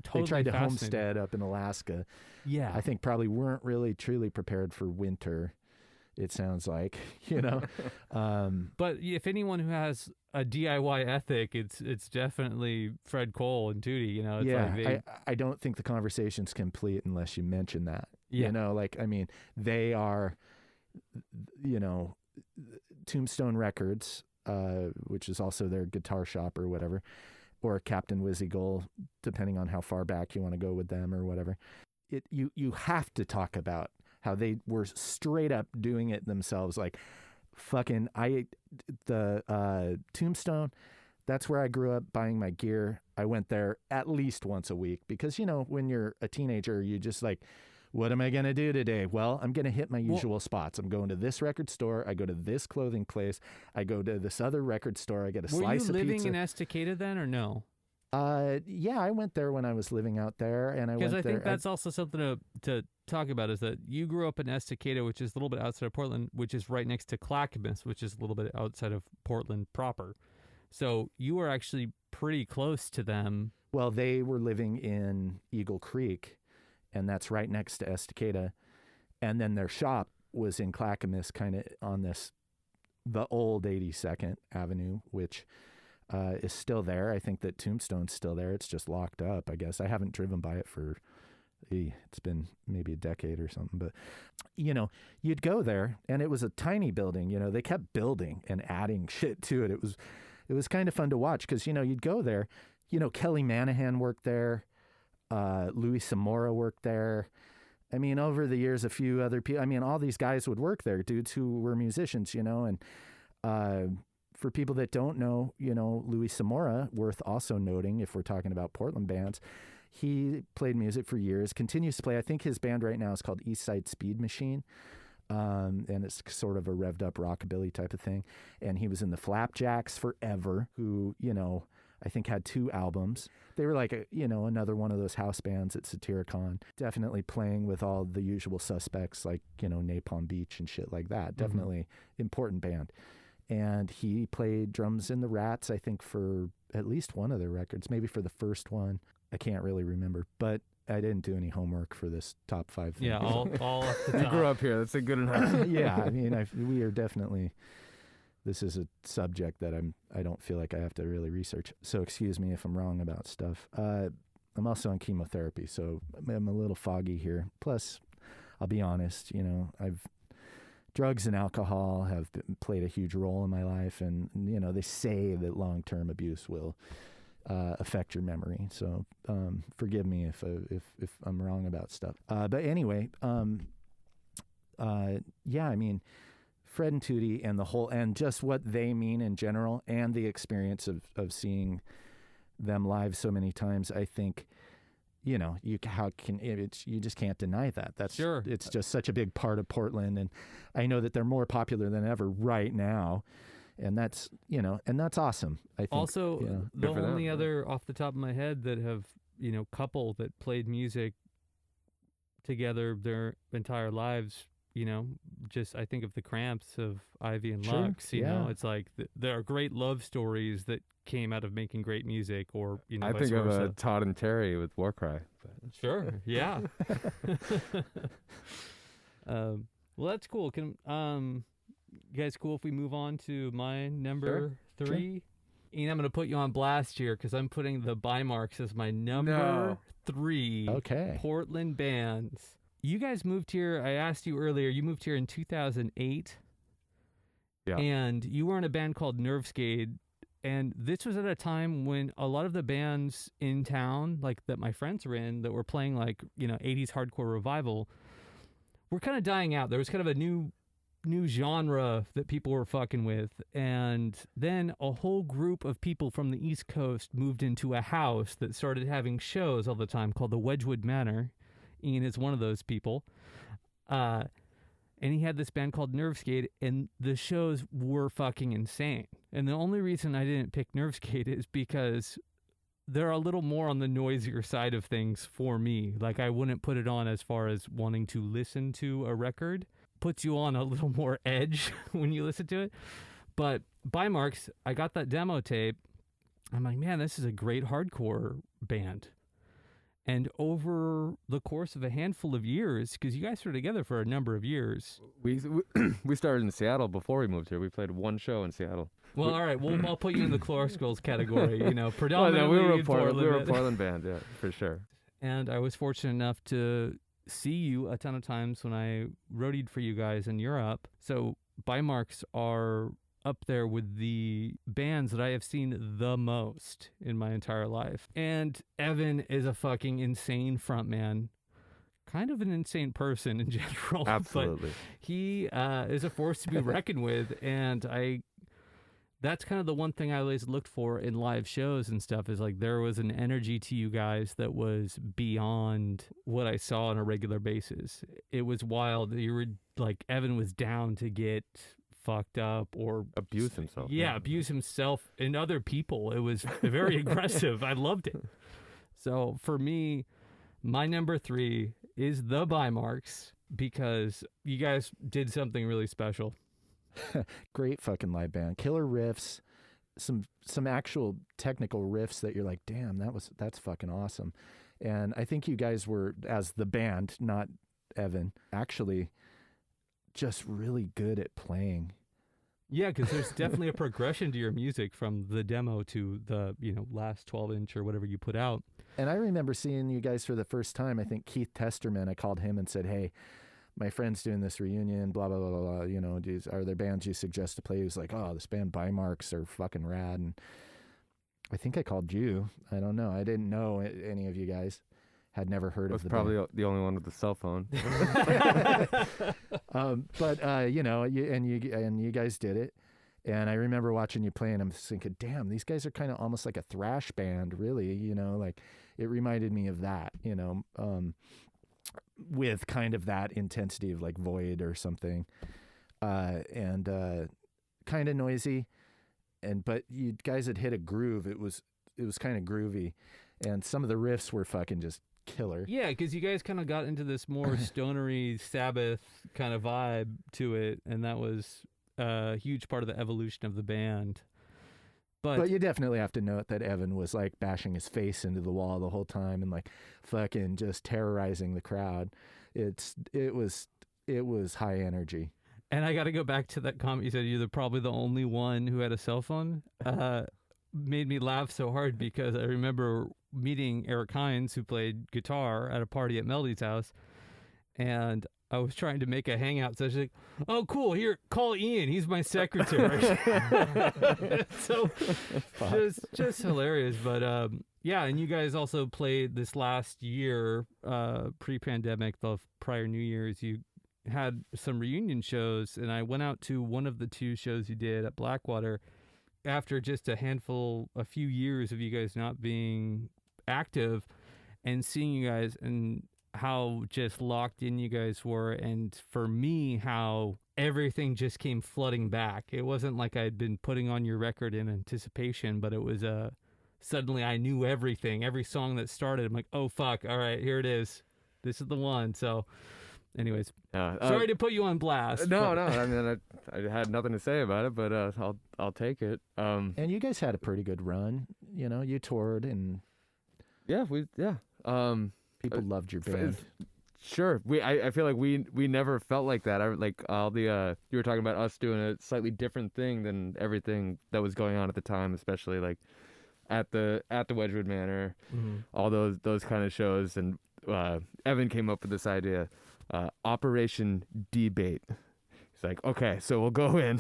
totally They tried to homestead up in Alaska. Yeah. I think probably weren't really truly prepared for winter, it sounds like, But if anyone who has a DIY ethic, it's definitely Fred Cole and Tootie, It's I don't think the conversation's complete unless you mention that. Yeah. They are, Tombstone Records, which is also their guitar shop or whatever, or Captain Wizzy Gull, depending on how far back you want to go with them or whatever. You have to talk about how they were straight up doing it themselves. Like, fucking, the Tombstone, that's where I grew up buying my gear. I went there at least once a week because, when you're a teenager, you just like, what am I going to do today? Well, I'm going to hit my usual spots. I'm going to this record store. I go to this clothing place. I go to this other record store. I get a slice of pizza. Were you living in Estacada then, or no? Yeah, I went there when I was living out there, and I went there. Because I think that's also something to talk about, is that you grew up in Estacada, which is a little bit outside of Portland, which is right next to Clackamas, which is a little bit outside of Portland proper. So you were actually pretty close to them. Well, they were living in Eagle Creek, and that's right next to Estacada. And then their shop was in Clackamas, kind of on the old 82nd Avenue, which is still there. I think that Tombstone's still there. It's just locked up, I guess. I haven't driven by it for, it's been maybe a decade or something. But, you'd go there, and it was a tiny building. They kept building and adding shit to it. It was kind of fun to watch because, you'd go there. Kelly Manahan worked there. Louis Samora worked there. I mean, over the years, a few other people, all these guys would work there, dudes who were musicians, and for people that don't know, Louis Samora, worth also noting if we're talking about Portland bands, he played music for years, continues to play. I think his band right now is called East Side Speed Machine, and it's sort of a revved up rockabilly type of thing. And he was in the Flapjacks forever, who, I think had 2 albums. They were like, another one of those house bands at Satyricon. Definitely playing with all the usual suspects like, Napalm Beach and shit like that. Definitely important band. And he played drums in the Rats, I think, for at least one of their records, maybe for the first one. I can't really remember, but I didn't do any homework for this top 5 thing. Yeah, all off the top. You grew up here. That's a good enough. Yeah, we are definitely... This is a subject that I don't feel like I have to really research. So excuse me if I'm wrong about stuff. I'm also on chemotherapy, so I'm a little foggy here. Plus, I'll be honest, drugs and alcohol have played a huge role in my life, and they say that long-term abuse will affect your memory. So forgive me if I'm wrong about stuff. But anyway, Fred and Tootie and just what they mean in general, and the experience of seeing them live so many times, I think, you just can't deny that. That's sure. It's just such a big part of Portland, and I know that they're more popular than ever right now, and that's awesome. I think also the only other off the top of my head that have couple that played music together their entire lives. Just I think of the Cramps of Ivy and Sure, Lux. You know, it's like there are great love stories that came out of making great music, or I vice think versa. of Todd and Terry with Warcry. Sure, yeah. Well, that's cool. Can you guys cool if we move on to my number 3? Ian, I'm going to put you on blast here because I'm putting the Bymarks as my number 3 Portland bands. You guys moved here, I asked you earlier, you moved here in 2008. Yeah. And you were in a band called Nervescade. And this was at a time when a lot of the bands in town, like that my friends were in, that were playing like, 80s hardcore revival, were kind of dying out. There was kind of a new genre that people were fucking with. And then a whole group of people from the East Coast moved into a house that started having shows all the time called the Wedgwood Manor. Ian is one of those people. And he had this band called Nervescade, and the shows were fucking insane. And the only reason I didn't pick Nervescade is because they're a little more on the noisier side of things for me. Like, I wouldn't put it on as far as wanting to listen to a record. Puts you on a little more edge when you listen to it. But Bymarks, I got that demo tape. I'm like, man, this is a great hardcore band. And over the course of a handful of years, because you guys were together for a number of years. We started in Seattle before we moved here. We played one show in Seattle. Well, all right. Well, I'll put you in the Chlor Skulls category. Predominantly we were a Portland. Portland band, yeah, for sure. And I was fortunate enough to see you a ton of times when I roadied for you guys in Europe. So Bymarks are up there with the bands that I have seen the most in my entire life. And Evan is a fucking insane frontman. Kind of an insane person in general. Absolutely. But he is a force to be reckoned with. And that's kind of the one thing I always looked for in live shows and stuff, is like there was an energy to you guys that was beyond what I saw on a regular basis. It was wild. You were like, Evan was down to get fucked up or abuse himself. Yeah, abuse himself and other people. It was very aggressive. I loved it. So for me, my number 3 is the Bymarks because you guys did something really special. Great fucking live band. Killer riffs, some actual technical riffs that you're like, damn, that's fucking awesome. And I think you guys were, as the band, not Evan, actually just really good at playing. Yeah, because there's definitely a progression to your music from the demo to the last 12-inch or whatever you put out. And I remember seeing you guys for the first time. I think Keith Testerman, I called him and said, hey, my friend's doing this reunion, blah, blah, blah, blah, blah. Are there bands you suggest to play? He was like, oh, this band Bymarks are fucking rad. And I think I called you. I don't know. I didn't know any of you guys. Had never heard of the band. Probably the only one with the cell phone. But you guys did it. And I remember watching you play, and I'm thinking, damn, these guys are kind of almost like a thrash band, really. Like it reminded me of that, with kind of that intensity of like Void or something, and kind of noisy, but you guys had hit a groove. It was kind of groovy, and some of the riffs were fucking just killer. Yeah, because you guys kind of got into this more stonery Sabbath kind of vibe to it, and that was a huge part of the evolution of the band. But you definitely have to note that Evan was like bashing his face into the wall the whole time and like fucking just terrorizing the crowd. It was high energy. And I got to go back to that comment you said you're probably the only one who had a cell phone. Made me laugh so hard because I remember meeting Eric Hines, who played guitar at a party at Melody's house, and I was trying to make a hangout, so I was like, oh, cool, here, call Ian. He's my secretary. So just hilarious. But yeah, and you guys also played this last year, pre-pandemic, the prior New Year's. You had some reunion shows, and I went out to one of the two shows you did at Blackwater after just a few years of you guys not being active, and seeing you guys and how just locked in you guys were, and for me, how everything just came flooding back. It wasn't like I'd been putting on your record in anticipation, but it was suddenly I knew everything. Every song that started, I'm like, oh fuck, all right, here it is. This is the one. So anyways, sorry to put you on blast. No. I mean, I had nothing to say about it, but I'll take it. And you guys had a pretty good run. You toured, and people loved your band. Sure. I feel like we never felt like that. You were talking about us doing a slightly different thing than everything that was going on at the time, especially like at the Wedgwood Manor, all those kind of shows. And Evan came up with this idea, Operation D-Bait. He's like, okay, so we'll go in,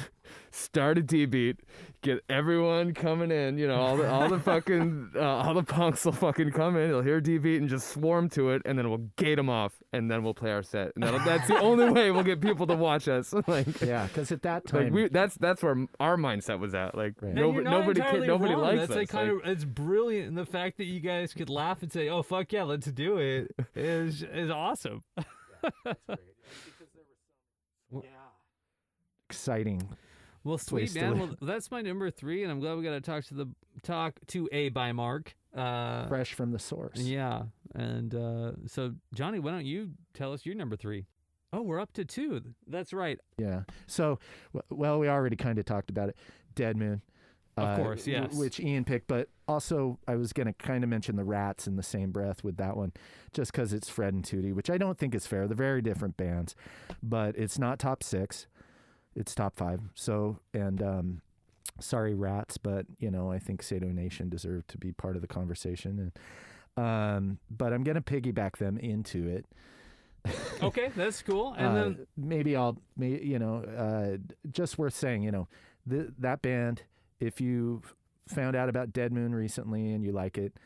start a D-Beat, get everyone coming in, all the fucking, all the punks will fucking come in, they'll hear D-Beat and just swarm to it, and then we'll gate them off, and then we'll play our set. And that's the only way we'll get people to watch us. Yeah, because at that time, that's where our mindset was at. Like, right. nobody likes that's us. Like it's brilliant, and the fact that you guys could laugh and say, oh, fuck yeah, let's do it, is awesome. That's great. Because there was some, exciting. Well, sweet, man. Well, that's my number 3, and I'm glad we got to talk to a Bymark. Fresh from the source. Yeah. And so, Johnny, why don't you tell us your number 3? Oh, we're up to 2. That's right. Yeah. So, well, we already kind of talked about it. Dead Moon. Of course, yes. Which Ian picked, but also I was going to kind of mention the Rats in the same breath with that one, just because it's Fred and Tootie, which I don't think is fair. They're very different bands, but it's not top 6. It's top 5. So, and sorry, Rats, but I think Sado Nation deserved to be part of the conversation. And but I'm gonna piggyback them into it. Okay, that's cool. And then just worth saying, that band. If you found out about Dead Moon recently and you like it,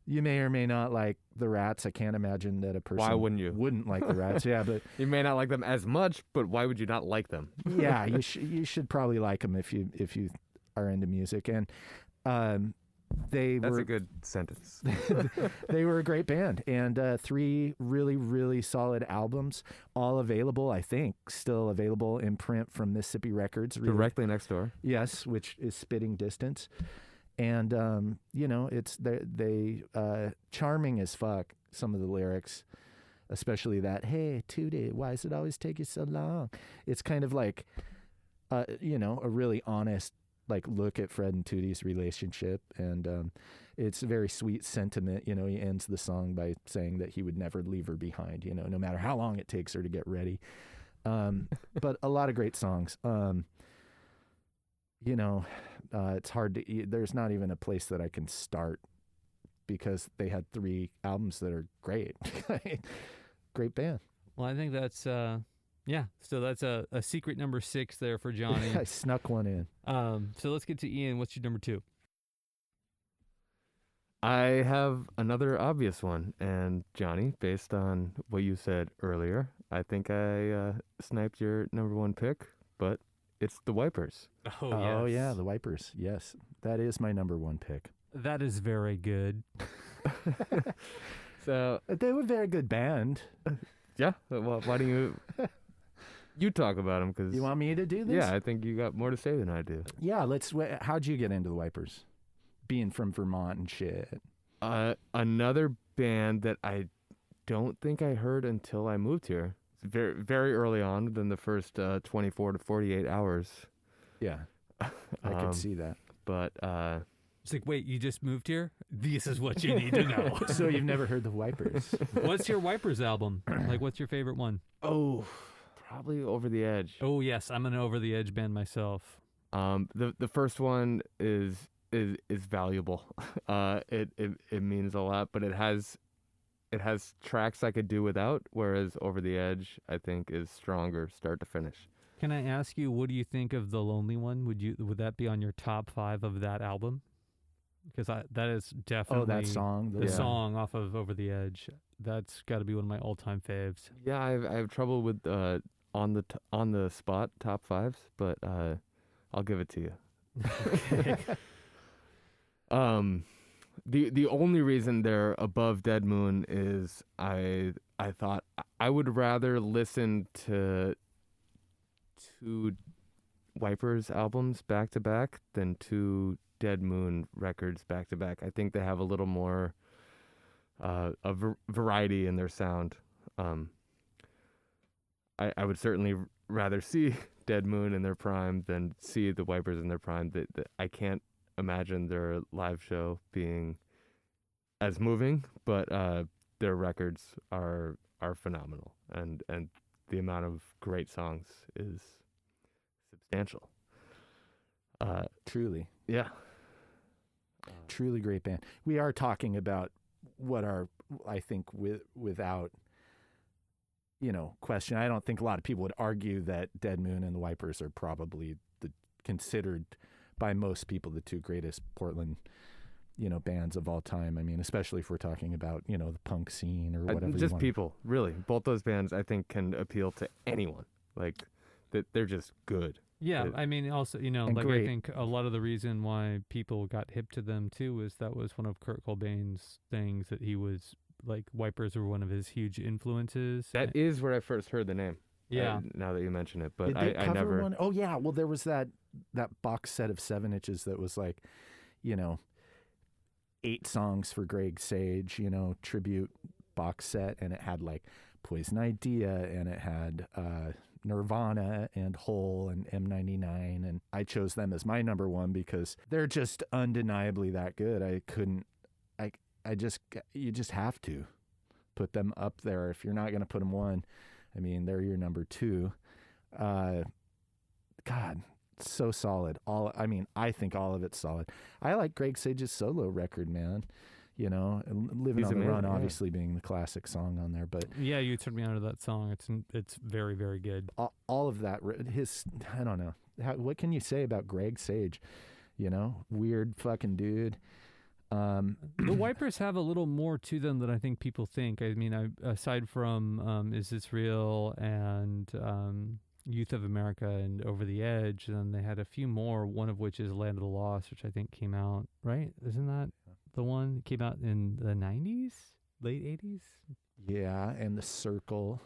you may or may not like the Rats. I can't imagine that a person why wouldn't you wouldn't like the Rats. Yeah, but you may not like them as much, but why would you not like them? Yeah, you should probably like them if you are into music. And that's a good sentence. They were a great band, and 3 really, really solid albums, all available. I think still available in print from Mississippi Records, directly next door. Yes, which is spitting distance. And it's they charming as fuck. Some of the lyrics, especially that, "Hey, Tootie, why does it always take you so long?" It's kind of like, a really honest like look at Fred and Tootie's relationship, and it's a very sweet sentiment. You know, he ends the song by saying that he would never leave her behind, you know, no matter how long it takes her to get ready. But a lot of great songs. You know, it's hard to, there's not even a place that I can start because they had 3 albums that are great. Great band. Well, I think that's yeah. So that's a secret number 6 there for Jonny. I snuck one in. So let's get to Ian. What's your number 2? I have another obvious one, and Jonny, based on what you said earlier, I think I sniped your number 1 pick, but it's the Wipers. Oh yeah, the Wipers. Yes, that is my number 1 pick. That is very good. So They were a very good band. yeah, well, why don't you talk about them? Because You want me to do this? yeah, I think you got more to say than I do. Yeah, how'd you get into the Wipers? Being from Vermont and shit. Another band that I don't think I heard until I moved here. It's very, very early on, within the first 24 to 48 hours. Yeah, I could see that. But It's like, wait, you just moved here? This is what you need to know. So you've never heard the Wipers? What's your Wipers album? Like, what's your favorite one? oh, probably Over the Edge. Oh, yes, I'm an Over the Edge band myself. The first one is valuable. It means a lot, but it has tracks I could do without, whereas Over the Edge I think is stronger start to finish. Can I ask you, what do you think of The Lonely One? Would that be on your top 5 of that album? Because that is definitely that song. the song off of Over the Edge. That's got to be one of my all-time faves. Yeah, I have trouble with on the spot top 5s, but I'll give it to you. Okay. The only reason they're above Dead Moon is I thought I would rather listen to 2 Wipers albums back to back than 2 Dead Moon records back to back. I think they have a little more variety in their sound. I would certainly rather see Dead Moon in their prime than see the Wipers in their prime. That I can't imagine their live show being as moving, but their records are phenomenal, and the amount of great songs is substantial. Truly. Yeah. Truly great band. We are talking about what are, I think, without, question. I don't think a lot of people would argue that Dead Moon and the Wipers are probably considered by most people the 2 greatest Portland, bands of all time. I mean, especially if we're talking about, the punk scene or whatever. Just people, really. Both those bands, I think, can appeal to anyone. Like, that they're just good. Yeah, I mean, also, And like, great. I think a lot of the reason why people got hip to them, too, is that was one of Kurt Cobain's things, that he was, like, Wipers were one of his huge influences. That is where I first heard the name. Yeah. Now that you mention it, but Did they I cover never. one? Oh yeah, well there was that box set of 7 inches that was like, 8 songs for Greg Sage, tribute box set, and it had like Poison Idea, and it had Nirvana and Hole and M99, and I chose them as my number 1 because they're just undeniably that good. You just have to put them up there. If you're not going to put them 1, I mean, they're your number 2. God, so solid. I think all of it's solid. I like Greg Sage's solo record, man. And Living He's on the Run, amazing, yeah. obviously being the classic song on there, but Yeah, you turned me on to that song. It's very, very good. all of that, I don't know. What can you say about Greg Sage? Weird fucking dude. The Wipers have a little more to them than I think people think. I mean, aside from Is This Real and Youth of America and Over the Edge, and then they had a few more, one of which is Land of the Lost, which I think came out, right? Isn't that the one that came out in the 90s? Late 80s? Yeah, and The Circle.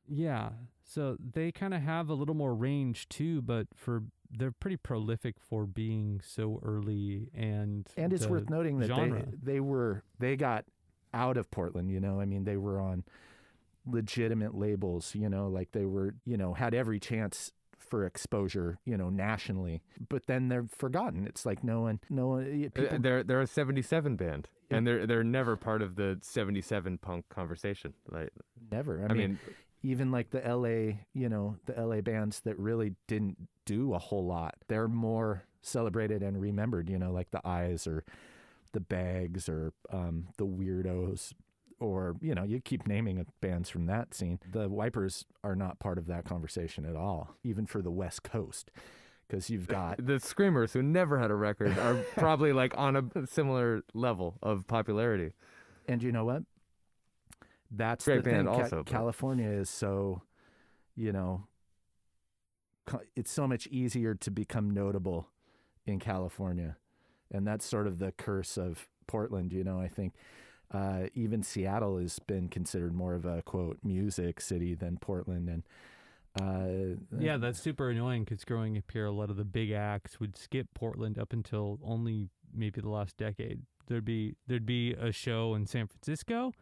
Yeah. So they kind of have a little more range too, but they're pretty prolific for being so early, and it's the worth noting that genre. they got out of Portland, I mean, they were on legitimate labels, like they were, had every chance for exposure, nationally. But then they're forgotten. It's like no one. People, They're a 77 band, and they're never part of the 77 punk conversation. Like never. I mean, even like the LA bands that really didn't do a whole lot. They're more celebrated and remembered. Like the Eyes or the Bags or the Weirdos. Or, you keep naming bands from that scene. The Wipers are not part of that conversation at all, even for the West Coast. Because you've got... the Screamers, who never had a record, are probably like on a similar level of popularity. And you know what? That's Great the band thing. also. California is so, it's so much easier to become notable in California. And that's sort of the curse of Portland, I think. Even Seattle has been considered more of a, quote, music city than Portland. And yeah, that's super annoying because growing up here, a lot of the big acts would skip Portland up until only maybe the last decade. There'd be a show in San Francisco,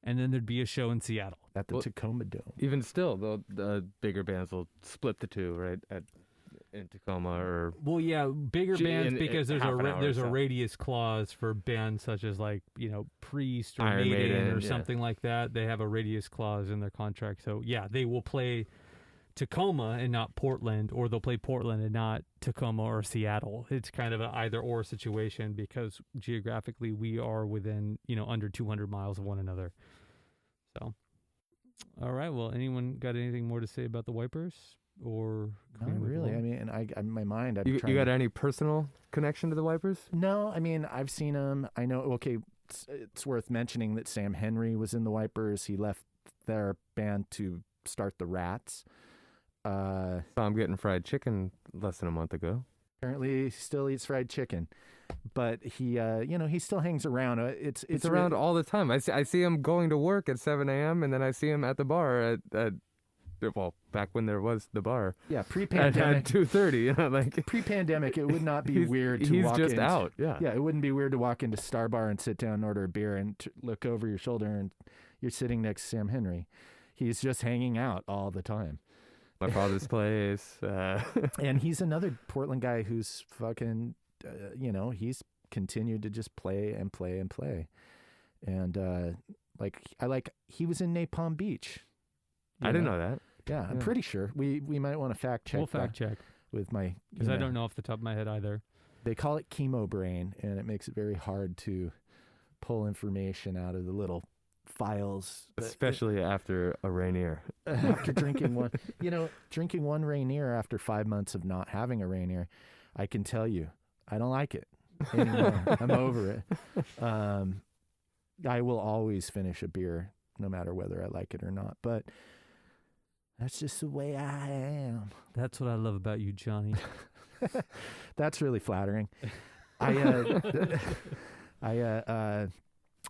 and then there'd be a show in Seattle. At the Tacoma Dome. Even still, the bigger bands will split the two, right? In Tacoma or bigger bands because there's a a radius clause for bands such as like Priest or Iron Maiden or something like that. They have a radius clause in their contract, so they will play Tacoma and not Portland, or they'll play Portland and not Tacoma or Seattle. It's kind of an either or situation because geographically we are within under 200 miles of one another. So, all right. Well, anyone got anything more to say about the Wipers? Or not really. I mean, I in my mind, you got any personal connection to the Wipers? No, I mean, I've seen them. I know. Okay, it's worth mentioning that Sam Henry was in the Wipers. He left their band to start the Rats. So I'm getting fried chicken less than a month ago. Apparently, he still eats fried chicken, but he, he still hangs around. It's around all the time. I see him going to work at 7 a.m. and then I see him at the bar at back when there was the bar. Yeah, pre-pandemic. At 2:30, like pre-pandemic, it would not be weird to walk in. He's just out. Yeah, it wouldn't be weird to walk into Star Bar and sit down and order a beer and look over your shoulder and you're sitting next to Sam Henry. He's just hanging out all the time. My father's place. And he's another Portland guy who's fucking, he's continued to just play and play and play. And he was in Napalm Beach. I didn't know that. Yeah, I'm pretty sure. We might want to fact check. We'll fact check with my, because I don't know off the top of my head either. They call it chemo brain, and it makes it very hard to pull information out of the little files, especially after a Rainier. After drinking one, drinking one Rainier after 5 months of not having a Rainier, I can tell you, I don't like it anymore. I'm over it. I will always finish a beer, no matter whether I like it or not. But that's just the way I am. That's what I love about you, Johnny. That's really flattering.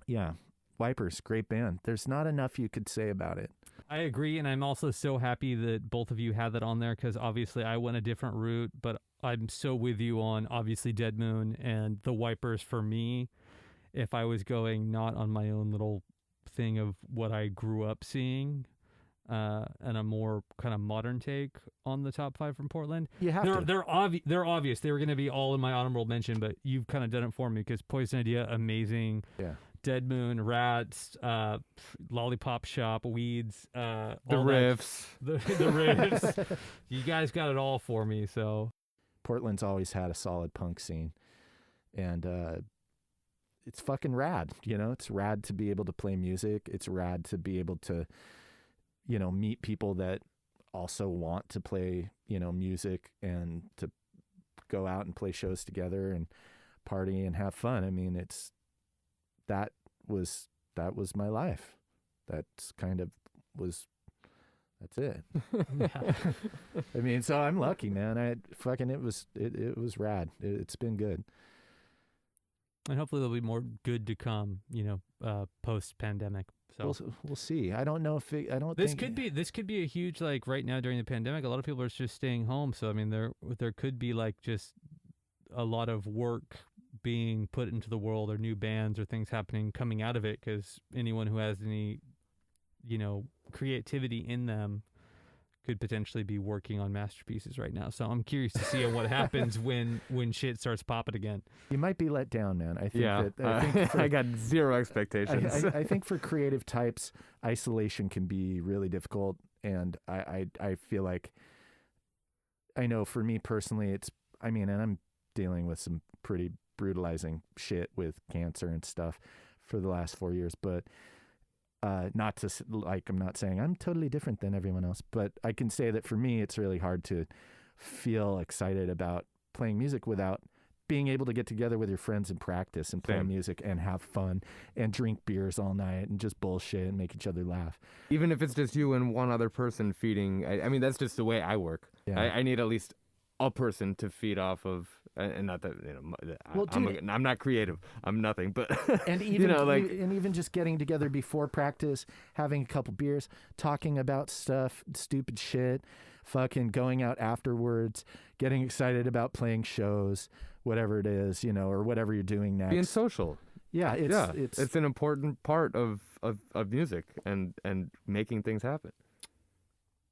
Yeah. Wipers, great band. There's not enough you could say about it. I agree, and I'm also so happy that both of you had that on there because obviously I went a different route, but I'm so with you on obviously Dead Moon and the Wipers for me. If I was going not on my own little thing of what I grew up seeing, and a more kind of modern take on the top 5 from Portland. You have to. They're obvious. They were going to be all in my honorable mention, but you've kind of done it for me because Poison Idea, amazing. Yeah. Dead Moon, Rats, Lollipop Shop, Weeds, the riffs. The riffs. You guys got it all for me. So Portland's always had a solid punk scene, and it's fucking rad. It's rad to be able to play music. It's rad to be able to, meet people that also want to play, music and to go out and play shows together and party and have fun. I mean, that was my life. That's it. Yeah. I mean, so I'm lucky, man. It was rad. It's been good. And hopefully there'll be more good to come, post pandemic. So we'll see. I don't know if this could be a huge, like, right now during the pandemic, a lot of people are just staying home. So I mean, there could be like just a lot of work being put into the world, or new bands or things happening coming out of it, because anyone who has any creativity in them could potentially be working on masterpieces right now. So I'm curious to see what happens when shit starts popping again. You might be let down, man. I think Yeah, I think for, I got zero expectations. I think for creative types, isolation can be really difficult, and I feel like, I know for me personally, and I'm dealing with some pretty brutalizing shit with cancer and stuff for the last 4 years, but I'm not saying I'm totally different than everyone else, but I can say that for me, it's really hard to feel excited about playing music without being able to get together with your friends and practice and play Same. music and have fun and drink beers all night and just bullshit and make each other laugh. Even if it's just you and one other person feeding, I mean, that's just the way I work. Yeah. I need at least a person to feed off of, and not that, Well, dude, I'm not creative. I'm nothing, but And even like, even just getting together before practice, having a couple beers, talking about stuff, stupid shit, fucking going out afterwards, getting excited about playing shows, whatever it is, or whatever you're doing next. being social. Yeah, it's an important part of music and making things happen.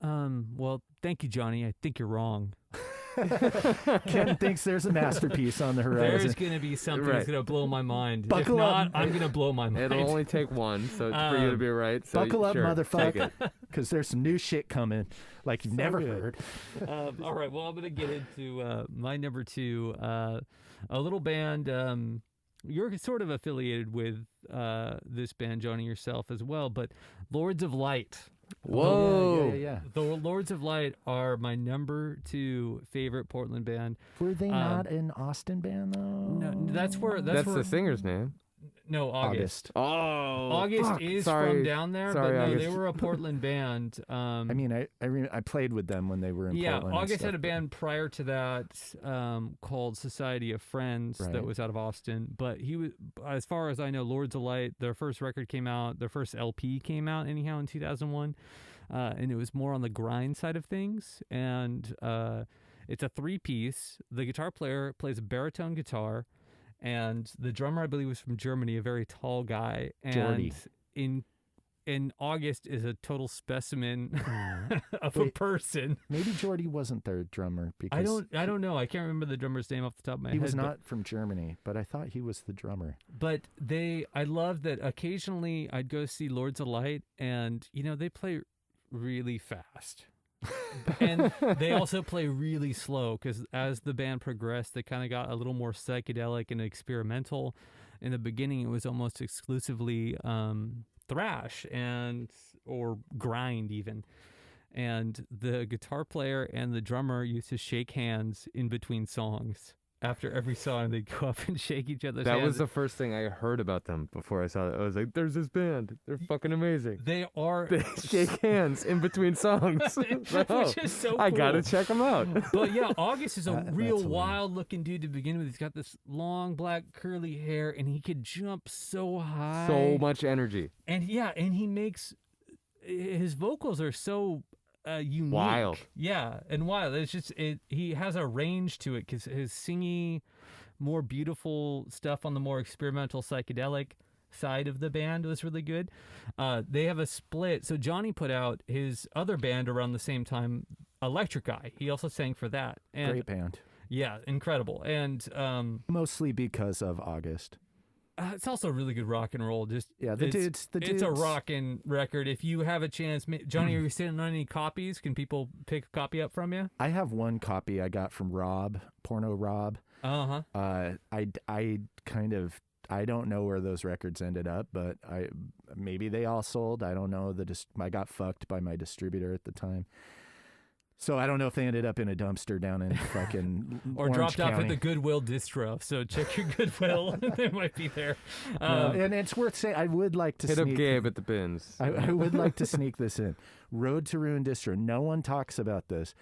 Well, thank you, Johnny. I think you're wrong. Ken thinks there's a masterpiece on the horizon. There's going to be something Right. that's going to blow my mind. Buckle if not, up. I'm going to blow my mind. It'll only take one, so for you to be right. So Buckle up, sure, take motherfucker, it. because there's some new shit coming like you've never good. heard. All right. Well, I'm going to get into my number 2, a little band. You're sort of affiliated with this band, Johnny, yourself as well, but Lords of Light. Whoa. Yeah. The Lords of Light are my number 2 favorite Portland band. Were they not an Austin band though? No, that's where That's where, the singer's name. No, August. Oh, August fuck. is Sorry. from down there, Sorry, but no, August. they were a Portland band. I mean, I played with them when they were in Yeah, Portland. and August had stuff, a band prior to that called Society of Friends Right. that was out of Austin. But he was, as far as I know, Lords of Light, their first record came out, their first LP came out anyhow in 2001. And it was more on the grind side of things. And it's a 3-piece. The guitar player plays a baritone guitar. And the drummer, I believe, was from Germany, a very tall guy. And Jordy. in August is a total specimen of a Wait. person. Maybe Jordy wasn't their drummer because I don't know. I can't remember the drummer's name off the top of my head. he was but- not from Germany, but I thought he was the drummer. But I love that occasionally I'd go see Lords of Light, and they play really fast. And they also play really slow because as the band progressed, they kind of got a little more psychedelic and experimental. In the beginning, it was almost exclusively thrash or grind even. And the guitar player and the drummer used to shake hands in between songs. After every song, they'd go up and shake each other's hands. That was the first thing I heard about them before I saw it. I was like, there's this band. They're fucking amazing. They are... They shake hands in between songs. Like, Which is so I gotta cool. check them out. But yeah, August is a That's real hilarious. wild-looking dude to begin with. He's got this long black curly hair, and he could jump so high. So much energy. And yeah, and he makes his vocals are so unique. Wild. Yeah, and wild. It's just he has a range to it because his singy, more beautiful stuff on the more experimental psychedelic side of the band was really good. They have a split. So Johnny put out his other band around the same time, Electric Eye. He also sang for that. And Great band. yeah, incredible. And Mostly because of August. it's also really good rock and roll. Just Yeah, it's a rockin' record. If you have a chance, Johnny, are you sitting on any copies? Can people pick a copy up from you? I have one copy I got from Rob, Porno Rob. Uh-huh. I don't know where those records ended up, but maybe they all sold. I don't know. I got fucked by my distributor at the time. So I don't know if they ended up in a dumpster down in fucking Or Orange dropped off County. at the Goodwill distro. So check your Goodwill. They might be there. No, and it's worth saying. I would like to Hit up sneak. Gabe at the bins. I would like to sneak this in. Road to Ruin distro. No one talks about this,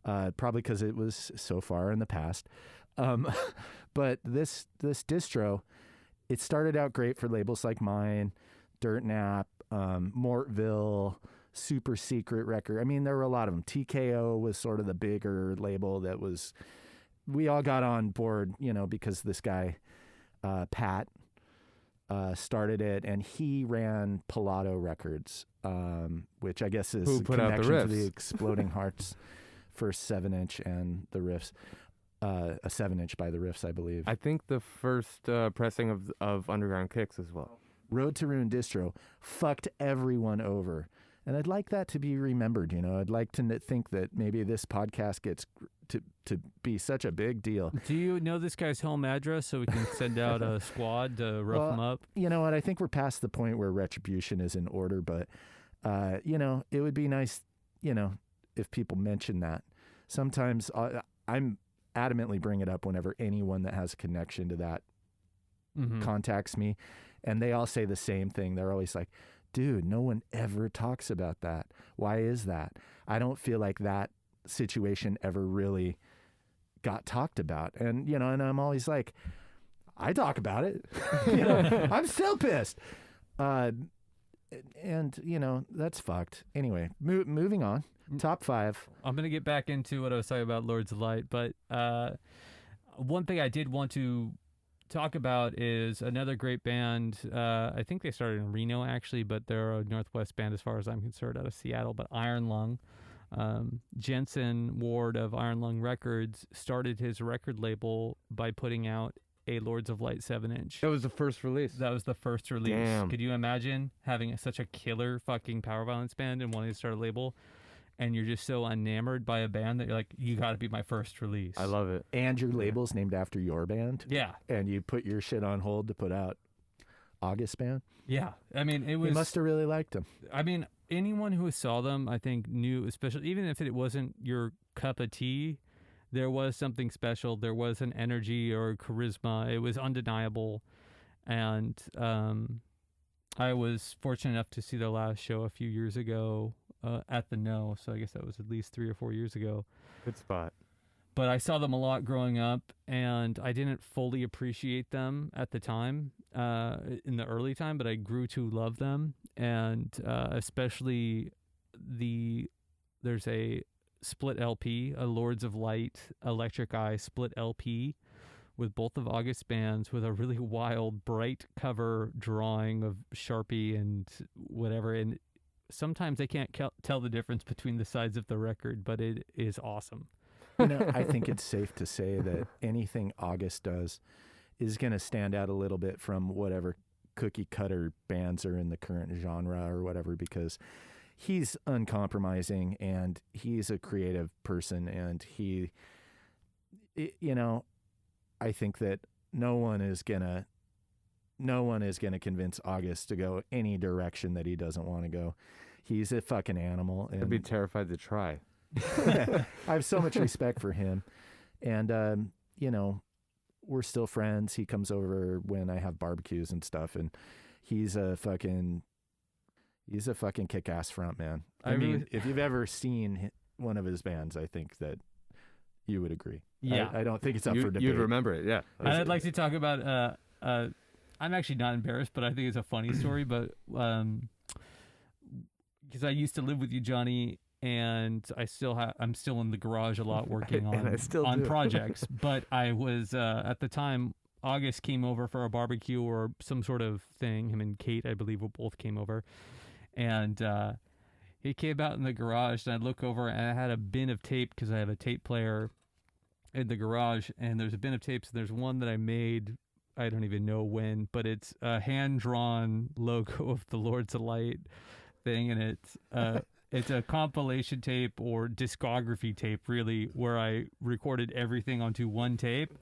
probably because it was so far in the past. But this distro, it started out great for labels like mine, Dirt Nap, Mortville, Super Secret Record. I mean, there were a lot of them. TKO was sort of the bigger label that was. We all got on board, because this guy, Pat. started it, and he ran Pilato Records, which I guess is Who a put out the connection to riffs. the Exploding Hearts first 7-inch and the riffs. A 7-inch by the riffs, I believe. I think the first pressing of Underground Kicks as well. Road to Ruin distro fucked everyone over. And I'd like that to be remembered, I'd like to think that maybe this podcast gets to be such a big deal. Do you know this guy's home address so we can send out a squad to rough him up? You know what? I think we're past the point where retribution is in order, but, it would be nice, if people mention that. Sometimes I'm adamantly bring it up whenever anyone that has a connection to that contacts me, and they all say the same thing. They're always like, dude, no one ever talks about that. Why is that? I don't feel like that situation ever really got talked about. And, and I'm always like, I talk about it. I'm still pissed. And, that's fucked. Anyway, moving on. Top 5. I'm going to get back into what I was talking about, Lords of Light, but one thing I did want to talk about is another great band. I think they started in Reno, actually, but they're a Northwest band as far as I'm concerned, out of Seattle, but Iron Lung. Jensen Ward of Iron Lung Records started his record label by putting out a Lords of Light 7-inch. That was the first release. That was the first release. Damn. Could you imagine having such a killer fucking power violence band and wanting to start a label, and you're just so enamored by a band that you're like, you got to be my first release? I love it. And your label's named after your band? Yeah. And you put your shit on hold to put out August Band? Yeah. I mean, it was... You must have really liked them. I mean, anyone who saw them, I think, knew, especially, even if it wasn't your cup of tea, there was something special. There was an energy or charisma. It was undeniable. And I was fortunate enough to see their last show a few years ago at the No, so I guess that was at least 3 or 4 years ago. Good spot. But I saw them a lot growing up, and I didn't fully appreciate them at the time, in the early time, but I grew to love them. And especially there's a split LP, a Lords of Light Electric Eye split LP with both of August's bands, with a really wild, bright cover drawing of Sharpie and whatever. And sometimes I can't tell the difference between the sides of the record, but it is awesome. I think it's safe to say that anything August does is going to stand out a little bit from whatever cookie cutter bands are in the current genre or whatever, because he's uncompromising and he's a creative person, and I think that no one is gonna convince August to go any direction that he doesn't want to go. He's a fucking animal, and I'd be terrified to try. I have so much respect for him, and we're still friends. He comes over when I have barbecues and stuff, and he's a fucking kick-ass front man. I mean, if you've ever seen one of his bands, I think that you would agree. Yeah. I don't think it's up for debate. You'd remember it, yeah. And I'd like to talk about, I'm actually not embarrassed, but I think it's a funny story, but because I used to live with you, Jonny, and I'm still in the garage a lot working on projects. But I was at the time, August came over for a barbecue or some sort of thing. Him and Kate, I believe, both came over, and he came out in the garage, and I look over, and I had a bin of tape because I have a tape player in the garage, and there's a bin of tapes. And there's one that I made, I don't even know when, but it's a hand-drawn logo of the Lords of Light thing, and it's a compilation tape or discography tape, really, where I recorded everything onto one tape,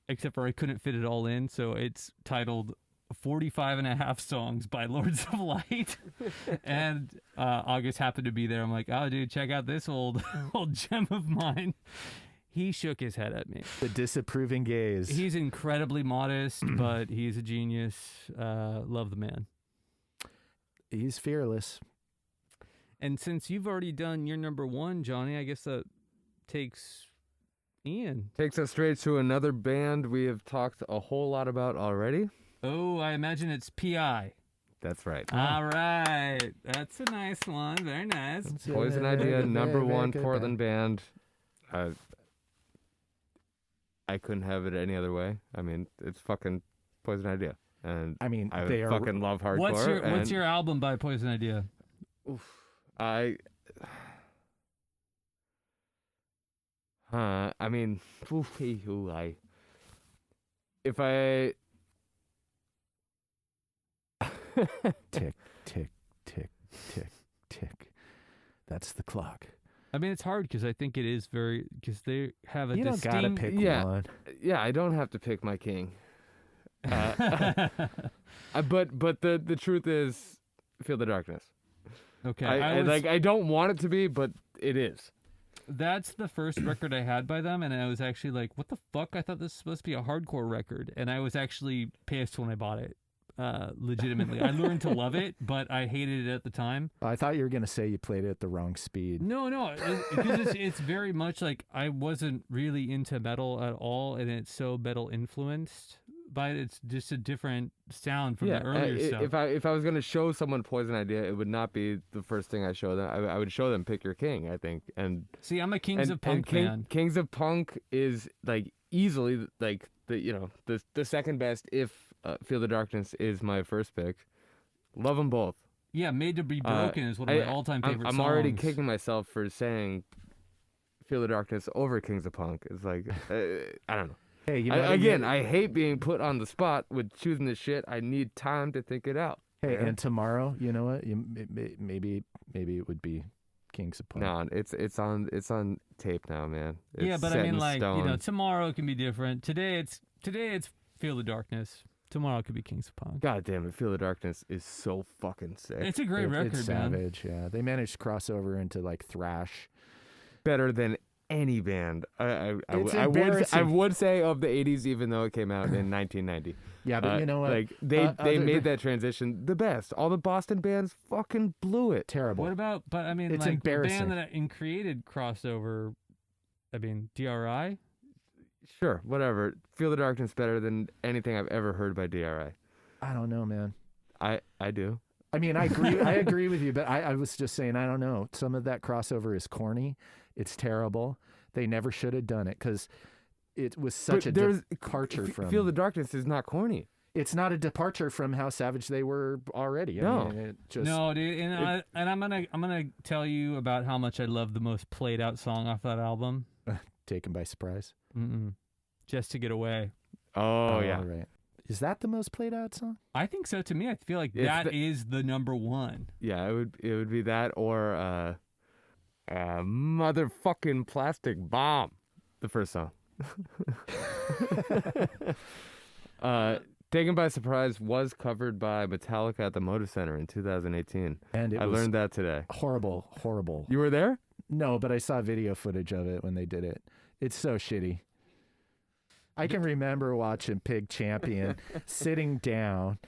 except for I couldn't fit it all in, so it's titled 45 and a half songs by Lords of Light. And August happened to be there. I'm like, oh, dude, check out this old gem of mine. He shook his head at me. The disapproving gaze. He's incredibly modest, but he's a genius. Love the man. He's fearless. And since you've already done your number one, Jonny, I guess that takes Ian. Takes us straight to another band we have talked a whole lot about already. Oh, I imagine it's P.I. That's right. All right. That's a nice one. Very nice. Poison Idea, number one Portland band. I couldn't have it any other way. I mean, it's fucking Poison Idea. and I mean, I they are. fucking love hardcore. What's and your album by Poison Idea? I mean, if I Tick, tick, tick, tick, tick. That's the clock. I mean, it's hard because I think it is because they have a You don't distinct. gotta pick Yeah. one. yeah, I don't have to pick my king. But the truth is, Feel the Darkness. Okay, I don't want it to be, but it is. That's the first record I had by them, and I was actually like, "What the fuck?" I thought this was supposed to be a hardcore record, and I was actually pissed when I bought it. Legitimately, I learned to love it, but I hated it at the time. I thought you were gonna say you played it at the wrong speed. No, because it's very much like I wasn't really into metal at all, and it's so metal influenced. But it's just a different sound from the earlier stuff. If I was gonna show someone Poison Idea, it would not be the first thing I show them. I would show them Pick Your King, I think. And see, I'm a Kings of Punk fan. Kings of Punk is like easily like the second best. If Feel the Darkness is my first pick, love them both. Yeah, Made to Be Broken is one of my all-time favorite songs. I'm already kicking myself for saying Feel the Darkness over Kings of Punk. It's like I don't know. Hey, you know I hate being put on the spot with choosing this shit. I need time to think it out. Hey, Yeah. and tomorrow, you know what? Maybe it would be Kings of Punk. No, it's on tape now, man. It's Yeah, but set I mean, in like, stone. tomorrow can be different. Today it's Feel the Darkness. Tomorrow could be Kings of Punk. God damn it, Feel the Darkness is so fucking sick. It's a great record, It's man. savage, yeah. They managed to cross over into like thrash. Better than any band. I It's would embarrassing. say of the 80s, even though it came out in 1990. Yeah, but you know what? Like they Other- made that transition the best. All the Boston bands fucking blew it. Terrible. What about? But I mean, It's like embarrassing. the band that created crossover. I mean, DRI. Sure, whatever. Feel the Darkness better than anything I've ever heard by DRI. I don't know, man. I do. I mean, I agree. I agree with you, but I was just saying, I don't know. Some of that crossover is corny. It's terrible. They never should have done it because it was such a departure from. Feel the Darkness is not corny. It's not a departure from how savage they were already. No. I mean, it just, No, dude, and I'm gonna tell you about how much I love the most played out song off that album. taken by surprise. Just to Get Away. Oh yeah. All right. Is that the most played out song? I think so. To me, I feel like It's that is the number one. Yeah, it would be that or motherfucking Plastic Bomb, the first song. Taken by Surprise was covered by Metallica at the Motor Center in 2018. And it I was learned that today. horrible. You were there? No, but I saw video footage of it when they did it. It's so shitty. I can remember watching Pig Champion sitting down.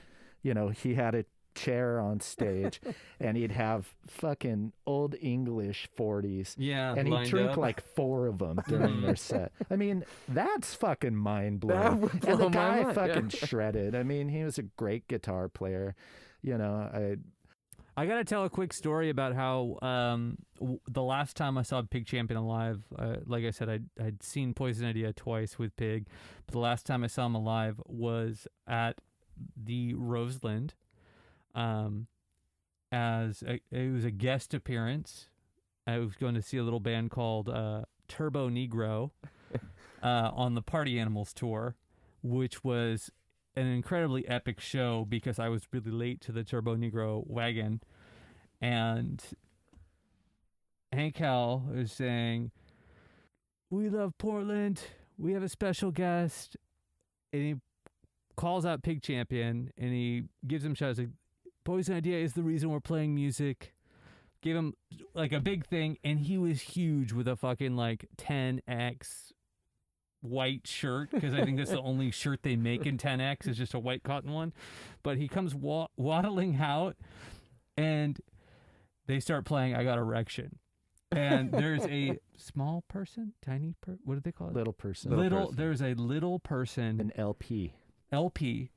You know, he had a chair on stage and he'd have fucking old English 40s. Yeah, And he'd lined drink up. like 4 of them during their set. I mean, that's fucking mind blowing. That would And blow the my guy mind, fucking yeah. shredded. I mean, he was a great guitar player. You know, I gotta tell a quick story about how the last time I saw Pig Champion live, like I said, I'd seen Poison Idea twice with Pig, but the last time I saw him alive was at the Roseland, it was a guest appearance. I was going to see a little band called Turbo Negro on the Party Animals tour, which was an incredibly epic show because I was really late to the Turbo Negro wagon. And Hank Hell is saying, "We love Portland. We have a special guest." And he calls out Pig Champion and he gives him shots like, "Poison Idea is the reason we're playing music." Gave him like a big thing. And he was huge with a fucking like 10X white shirt, because I think that's the only shirt they make in 10X is just a white cotton one. But he comes waddling out and they start playing I Got Erection. And there's a small person, what do they call it? little person. There's a little person, An LP. LP,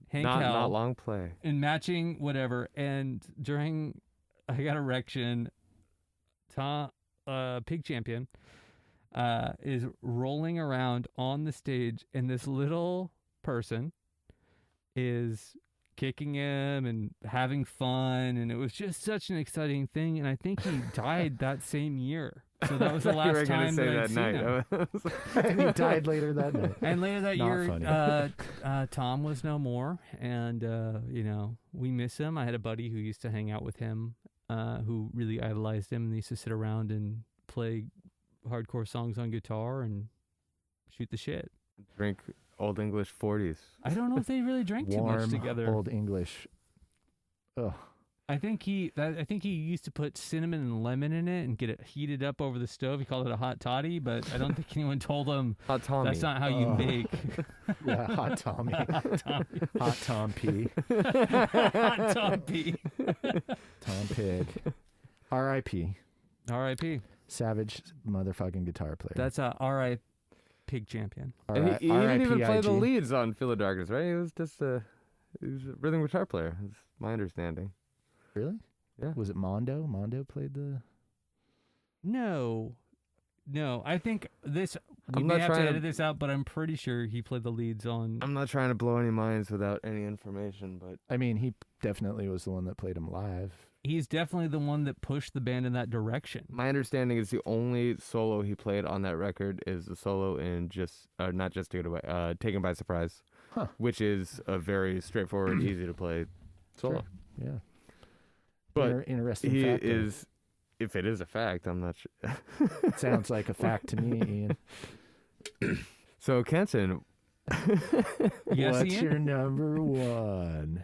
Hank Not Hell, long play. in matching whatever. And during I Got Erection, Pig Champion is rolling around on the stage, and this little person is kicking him and having fun, and it was just such an exciting thing. And I think he died that same year. So that was the You were last gonna time say that I'd seen him. night. And he died later that night. And later that Not year, funny. Tom was no more, and you know, we miss him. I had a buddy who used to hang out with him, who really idolized him, and they used to sit around and play hardcore songs on guitar and shoot the shit. Drink Old English 40s. I don't know if they really drank too much Warm together. Old English. Ugh. I think he used to put cinnamon and lemon in it and get it heated up over the stove. He called it a hot toddy, but I don't think anyone told him Hot Tommy. that's not how you make. Yeah, Hot Tommy. Hot Tom P. Hot Tom P. Tom Pig. R.I.P. R.I.P. Savage motherfucking guitar player. That's a R.I. Pig champion. And he didn't even play the RIPIG. leads on Feel the Darkness, right? He was just he was a rhythm guitar player. That's my understanding. Really? Yeah. Was it Mondo? Mondo played the... No. I think this. We I'm may not have to trying to- edit this out, but I'm pretty sure he played the leads on. I'm not trying to blow any minds without any information, but I mean, he definitely was the one that played him live. He's definitely the one that pushed the band in that direction. my understanding is the only solo he played on that record is the solo in not just Take It Away, Taken by Surprise, Huh. which is a very straightforward, easy to play solo. Sure. Yeah. But interesting he fact. is, if it is a fact, I'm not sure. It sounds like a fact to me, Ian. So Kenton, Yes, What's Ian? your number one?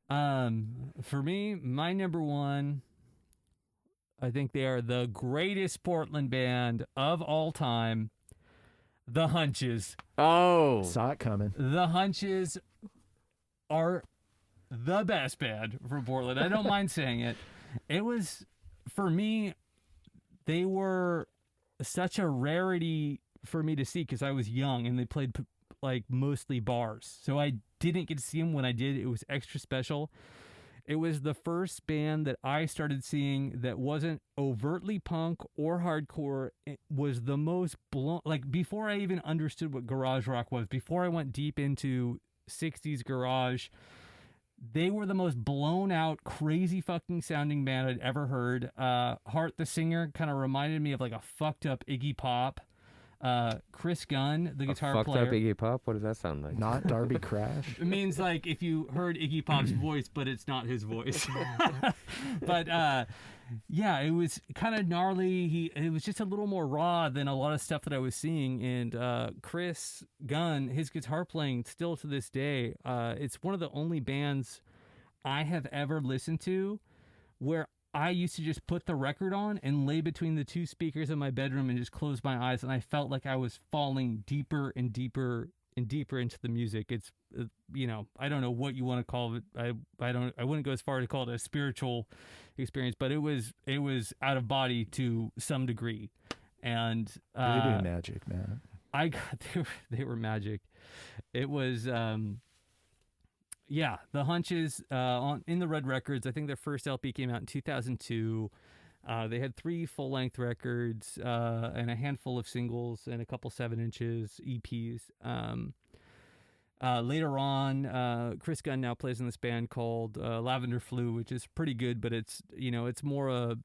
For me, my number one, I think they are the greatest Portland band of all time, The Hunches. oh, Saw it coming. The Hunches are the best band from Portland. I don't mind saying it. It was, for me, they were such a rarity for me to see because I was young and they played like mostly bars. So I didn't get to see them. When I did, it was extra special. It was the first band that I started seeing that wasn't overtly punk or hardcore. It was the most blown, like before I even understood what garage rock was, before I went deep into 60s garage, they were the most blown out, crazy fucking sounding band I'd ever heard. Hart, the singer, kind of reminded me of like a fucked up Iggy Pop. Chris Gunn, the guitar fucked player. up Iggy Pop. What does that sound like? Not Darby Crash. It means like if you heard Iggy Pop's voice, but it's not his voice. But yeah, it was kind of gnarly. It was just a little more raw than a lot of stuff that I was seeing. And Chris Gunn, his guitar playing still to this day, it's one of the only bands I have ever listened to where I used to just put the record on and lay between the two speakers in my bedroom and just close my eyes, and I felt like I was falling deeper and deeper and deeper into the music. It's you know, I don't know what you want to call it. I wouldn't go as far to call it a spiritual experience, but it was out of body to some degree. And They do magic, man. they were magic. It was yeah, The Hunches in the Red Records. I think their first LP came out in 2002. They had 3 full-length records and a handful of singles and a couple 7-inches EPs. Later on, Chris Gunn now plays in this band called Lavender Flu, which is pretty good, but it's more a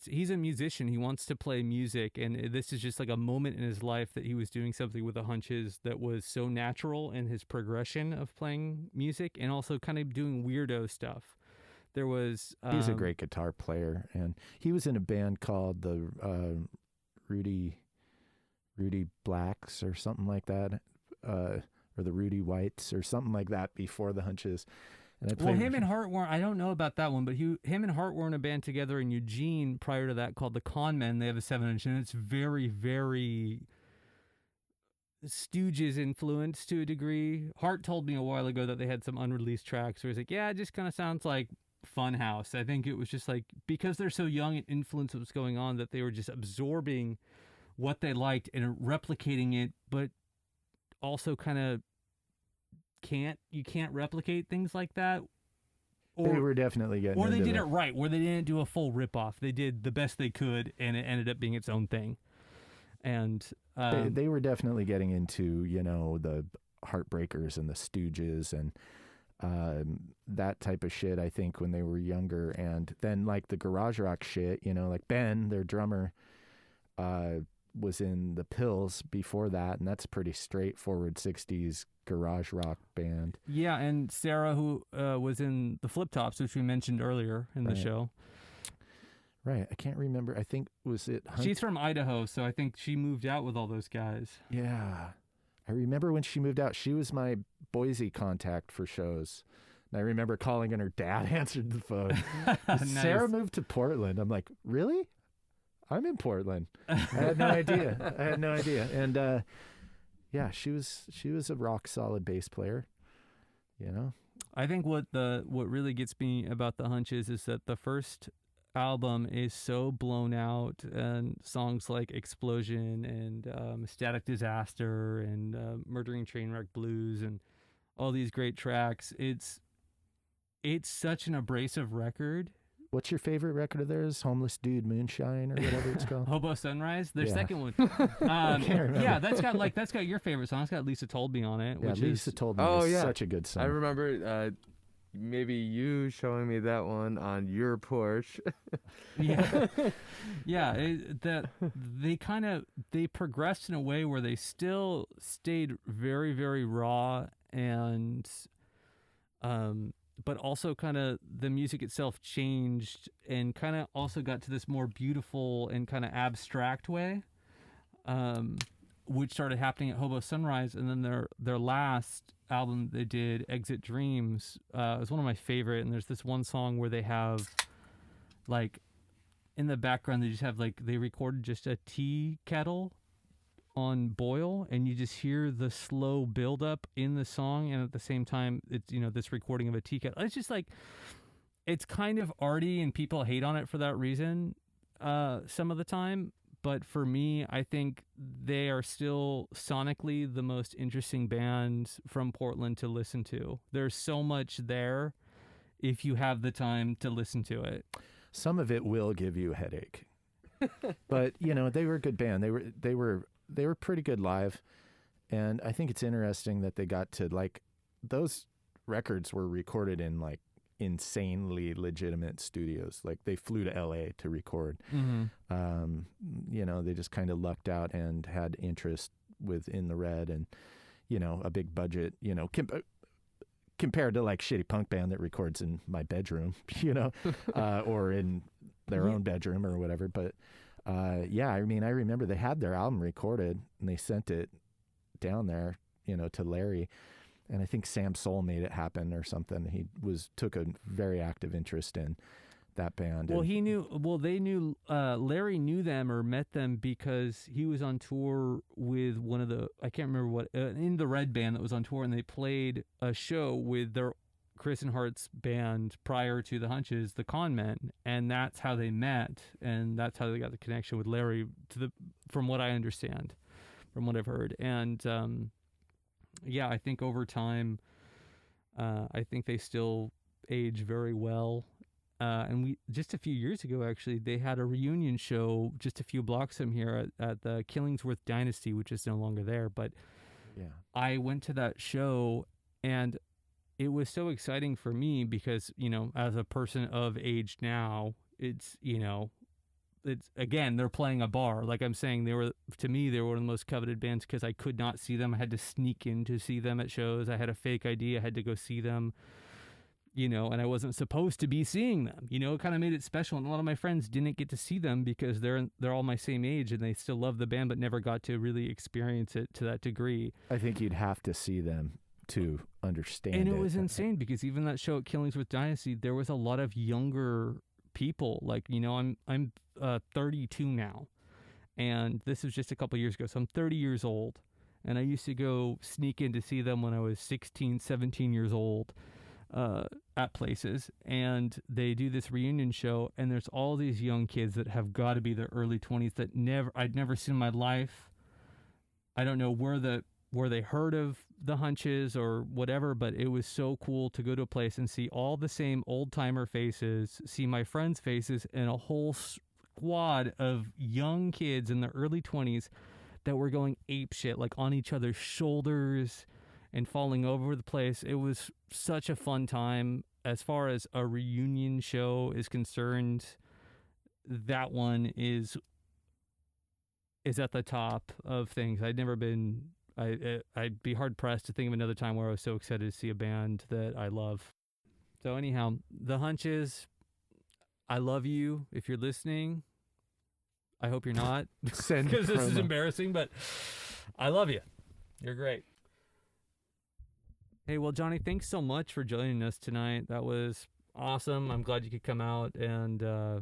he's a musician. He wants to play music, and this is just like a moment in his life that he was doing something with the Hunches that was so natural in his progression of playing music and also kind of doing weirdo stuff. There was He's a great guitar player, and he was in a band called the Rudy Blacks or something like that, or the Rudy Whites or something like that before the Hunches. And well, him and Hart weren't, I don't know about that one, but him and Hart were in a band together in Eugene prior to that called the Con Men. They have a 7-inch, and it's very, very Stooges influenced to a degree. Hart told me a while ago that they had some unreleased tracks where he's like, yeah, it just kind of sounds like Funhouse. I think it was just like, because they're so young and influenced what's going on, that they were just absorbing what they liked and replicating it, but also kind of you can't replicate things like that. They were definitely getting or they into did the- it right, where they didn't do a full ripoff. They did the best they could, and it ended up being its own thing. And they were definitely getting into, the Heartbreakers and the Stooges and that type of shit, I think, when they were younger. And then like the garage rock shit, you know, like Ben, their drummer, was in the Pills before that, and that's a pretty straightforward 60s garage rock band. Yeah, and Sarah, who was in the Flip Tops, which we mentioned earlier in the show. Right. I can't remember. I think, was it... She's from Idaho, so I think she moved out with all those guys. Yeah. I remember when she moved out, she was my Boise contact for shows. And I remember calling and her dad answered the phone. Nice. Sarah moved to Portland. I'm like, really? I'm in Portland. I had no idea. And yeah, she was a rock solid bass player, you know? I think what really gets me about the Hunches is that the first album is so blown out, and songs like Explosion and Static Disaster and Murdering Trainwreck Blues and all these great tracks. It's such an abrasive record. What's your favorite record of theirs? Homeless Dude Moonshine or whatever it's called? Hobo Sunrise, their second one. I can't remember. Yeah, that's got your favorite song. It's got Lisa Told Me on it. Yeah, which Lisa is, Told Me is such a good song. I remember maybe you showing me that one on your Porsche. They progressed in a way where they still stayed very, very raw and but also kind of the music itself changed and kind of also got to this more beautiful and kind of abstract way, which started happening at Hobo Sunrise. And then their last album they did, Exit Dreams, was one of my favorite. And there's this one song where they have, like, in the background, they just have, like, they recorded just a tea kettle on boil, and you just hear the slow buildup in the song, and at the same time it's, you know, this recording of a tea kettle. It's just like, it's kind of arty and people hate on it for that reason some of the time, but for me, I think they are still sonically the most interesting band from Portland to listen to. There's so much there if you have the time to listen to it. Some of it will give you a headache. But, you know, they were a good band. They were pretty good live, and I think it's interesting that they got to, like, those records were recorded in, like, insanely legitimate studios. Like, they flew to LA to record. Mm-hmm. You know, they just kind of lucked out and had interest within the Red, and, you know, a big budget, you know, compared to, like, shitty punk band that records in my bedroom, you know, or in their own bedroom or whatever. But yeah, I mean, I remember they had their album recorded and they sent it down there, you know, to Larry, and I think Sam Soul made it happen or something. He took a very active interest in that band. Well, Larry knew them or met them because he was on tour with one of the, I can't remember what, in the Red band that was on tour, and they played a show with their Chris and Hart's band prior to the Hunches, the Con Men, and that's how they met, and that's how they got the connection with Larry, from what I understand, from what I've heard. And yeah, I think over time, I think they still age very well. And we just a few years ago, actually, they had a reunion show just a few blocks from here at the Killingsworth Dynasty, which is no longer there. But yeah, I went to that show, and it was so exciting for me because, you know, as a person of age now, it's, you know, it's, again, they're playing a bar. Like I'm saying, to me, they were one of the most coveted bands because I could not see them. I had to sneak in to see them at shows. I had a fake ID. I had to go see them, you know, and I wasn't supposed to be seeing them. You know, it kind of made it special. And a lot of my friends didn't get to see them because they're all my same age and they still love the band, but never got to really experience it to that degree. I think you'd have to see them to understand it. And it was insane because even that show at Killingsworth Dynasty, there was a lot of younger people. Like, you know, I'm 32 now, and this was just a couple years ago, so I'm 30 years old, and I used to go sneak in to see them when I was 16, 17 years old at places, and they do this reunion show, and there's all these young kids that have got to be their early 20s that I'd never seen in my life. I don't know where they heard of the Hunches or whatever, but it was so cool to go to a place and see all the same old-timer faces, see my friends' faces, and a whole squad of young kids in their early 20s that were going apeshit, like on each other's shoulders and falling over the place. It was such a fun time. As far as a reunion show is concerned, that one is at the top of things. I'd be hard pressed to think of another time where I was so excited to see a band that I love. So anyhow, the Hunches, I love you if you're listening. I hope you're not, Send because this is promo. embarrassing, but I love you. You're great. Hey, well, Jonny, thanks so much for joining us tonight. That was awesome. I'm glad you could come out, and I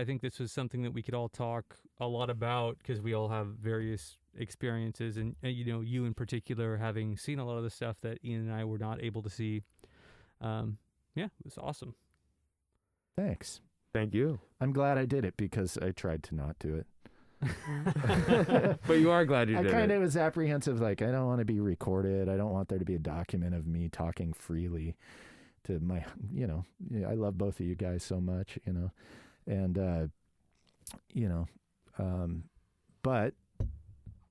think this was something that we could all talk a lot about, because we all have various experiences, and you in particular, having seen a lot of the stuff that Ian and I were not able to see. It was awesome. Thanks. Thank you. I'm glad I did it because I tried to not do it. But you are glad you I did kind it. of was apprehensive, like I don't want to be recorded. I don't want there to be a document of me talking freely to my, I love both of you guys so much, and, but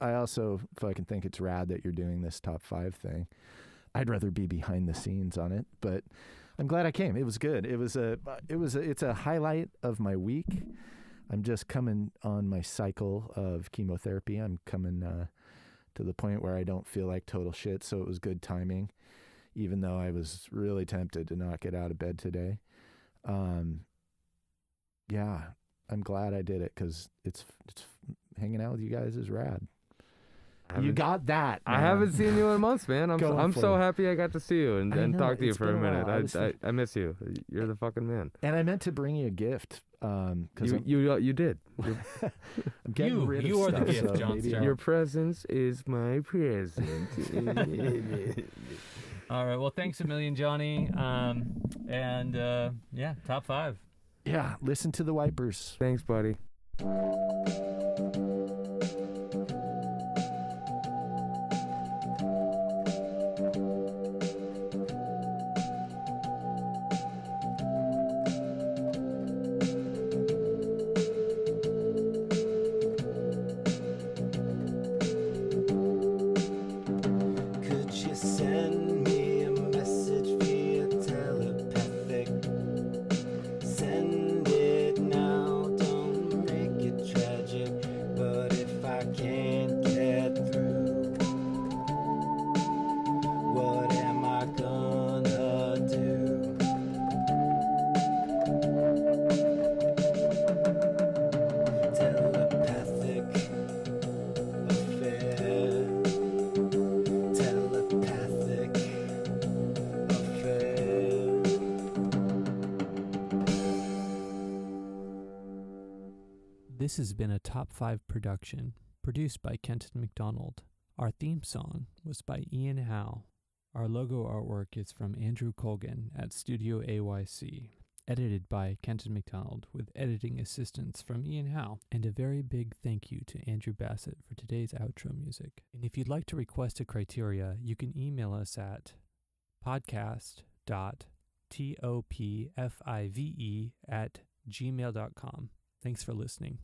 I also fucking think it's rad that you're doing this top 5 thing. I'd rather be behind the scenes on it, but I'm glad I came. It was good. It's a highlight of my week. I'm just coming on my cycle of chemotherapy. I'm coming to the point where I don't feel like total shit, so it was good timing, even though I was really tempted to not get out of bed today. Yeah, I'm glad I did it, because it's hanging out with you guys is rad. You got that, man. I haven't seen you in months, man. Going I'm for so it. happy I got to see you and I know, talk to you it's for a been a minute. while. I miss you. You're the fucking man. And I meant to bring you a gift. Because You did. I'm getting rid of you are stuff, the gift, so John maybe Star. I'll- Your presence is my present. All right. Well, thanks a million, Jonny. Top 5. Yeah, listen to the Wipers. Thanks, buddy. Could you send me a message via telepathic? Send it now, don't make it tragic. But if I can't get through, what am I gonna do? Telepathic affair. Telepathic affair. This has been a Top 5 production, produced by Kenton McDonald. Our theme song was by Ian Howe. Our logo artwork is from Andrew Colgan at Studio AYC. Edited by Kenton McDonald, with editing assistance from Ian Howe. And a very big thank you to Andrew Bassett for today's outro music. And if you'd like to request a criteria, you can email us at podcast.topfive@gmail.com. Thanks for listening.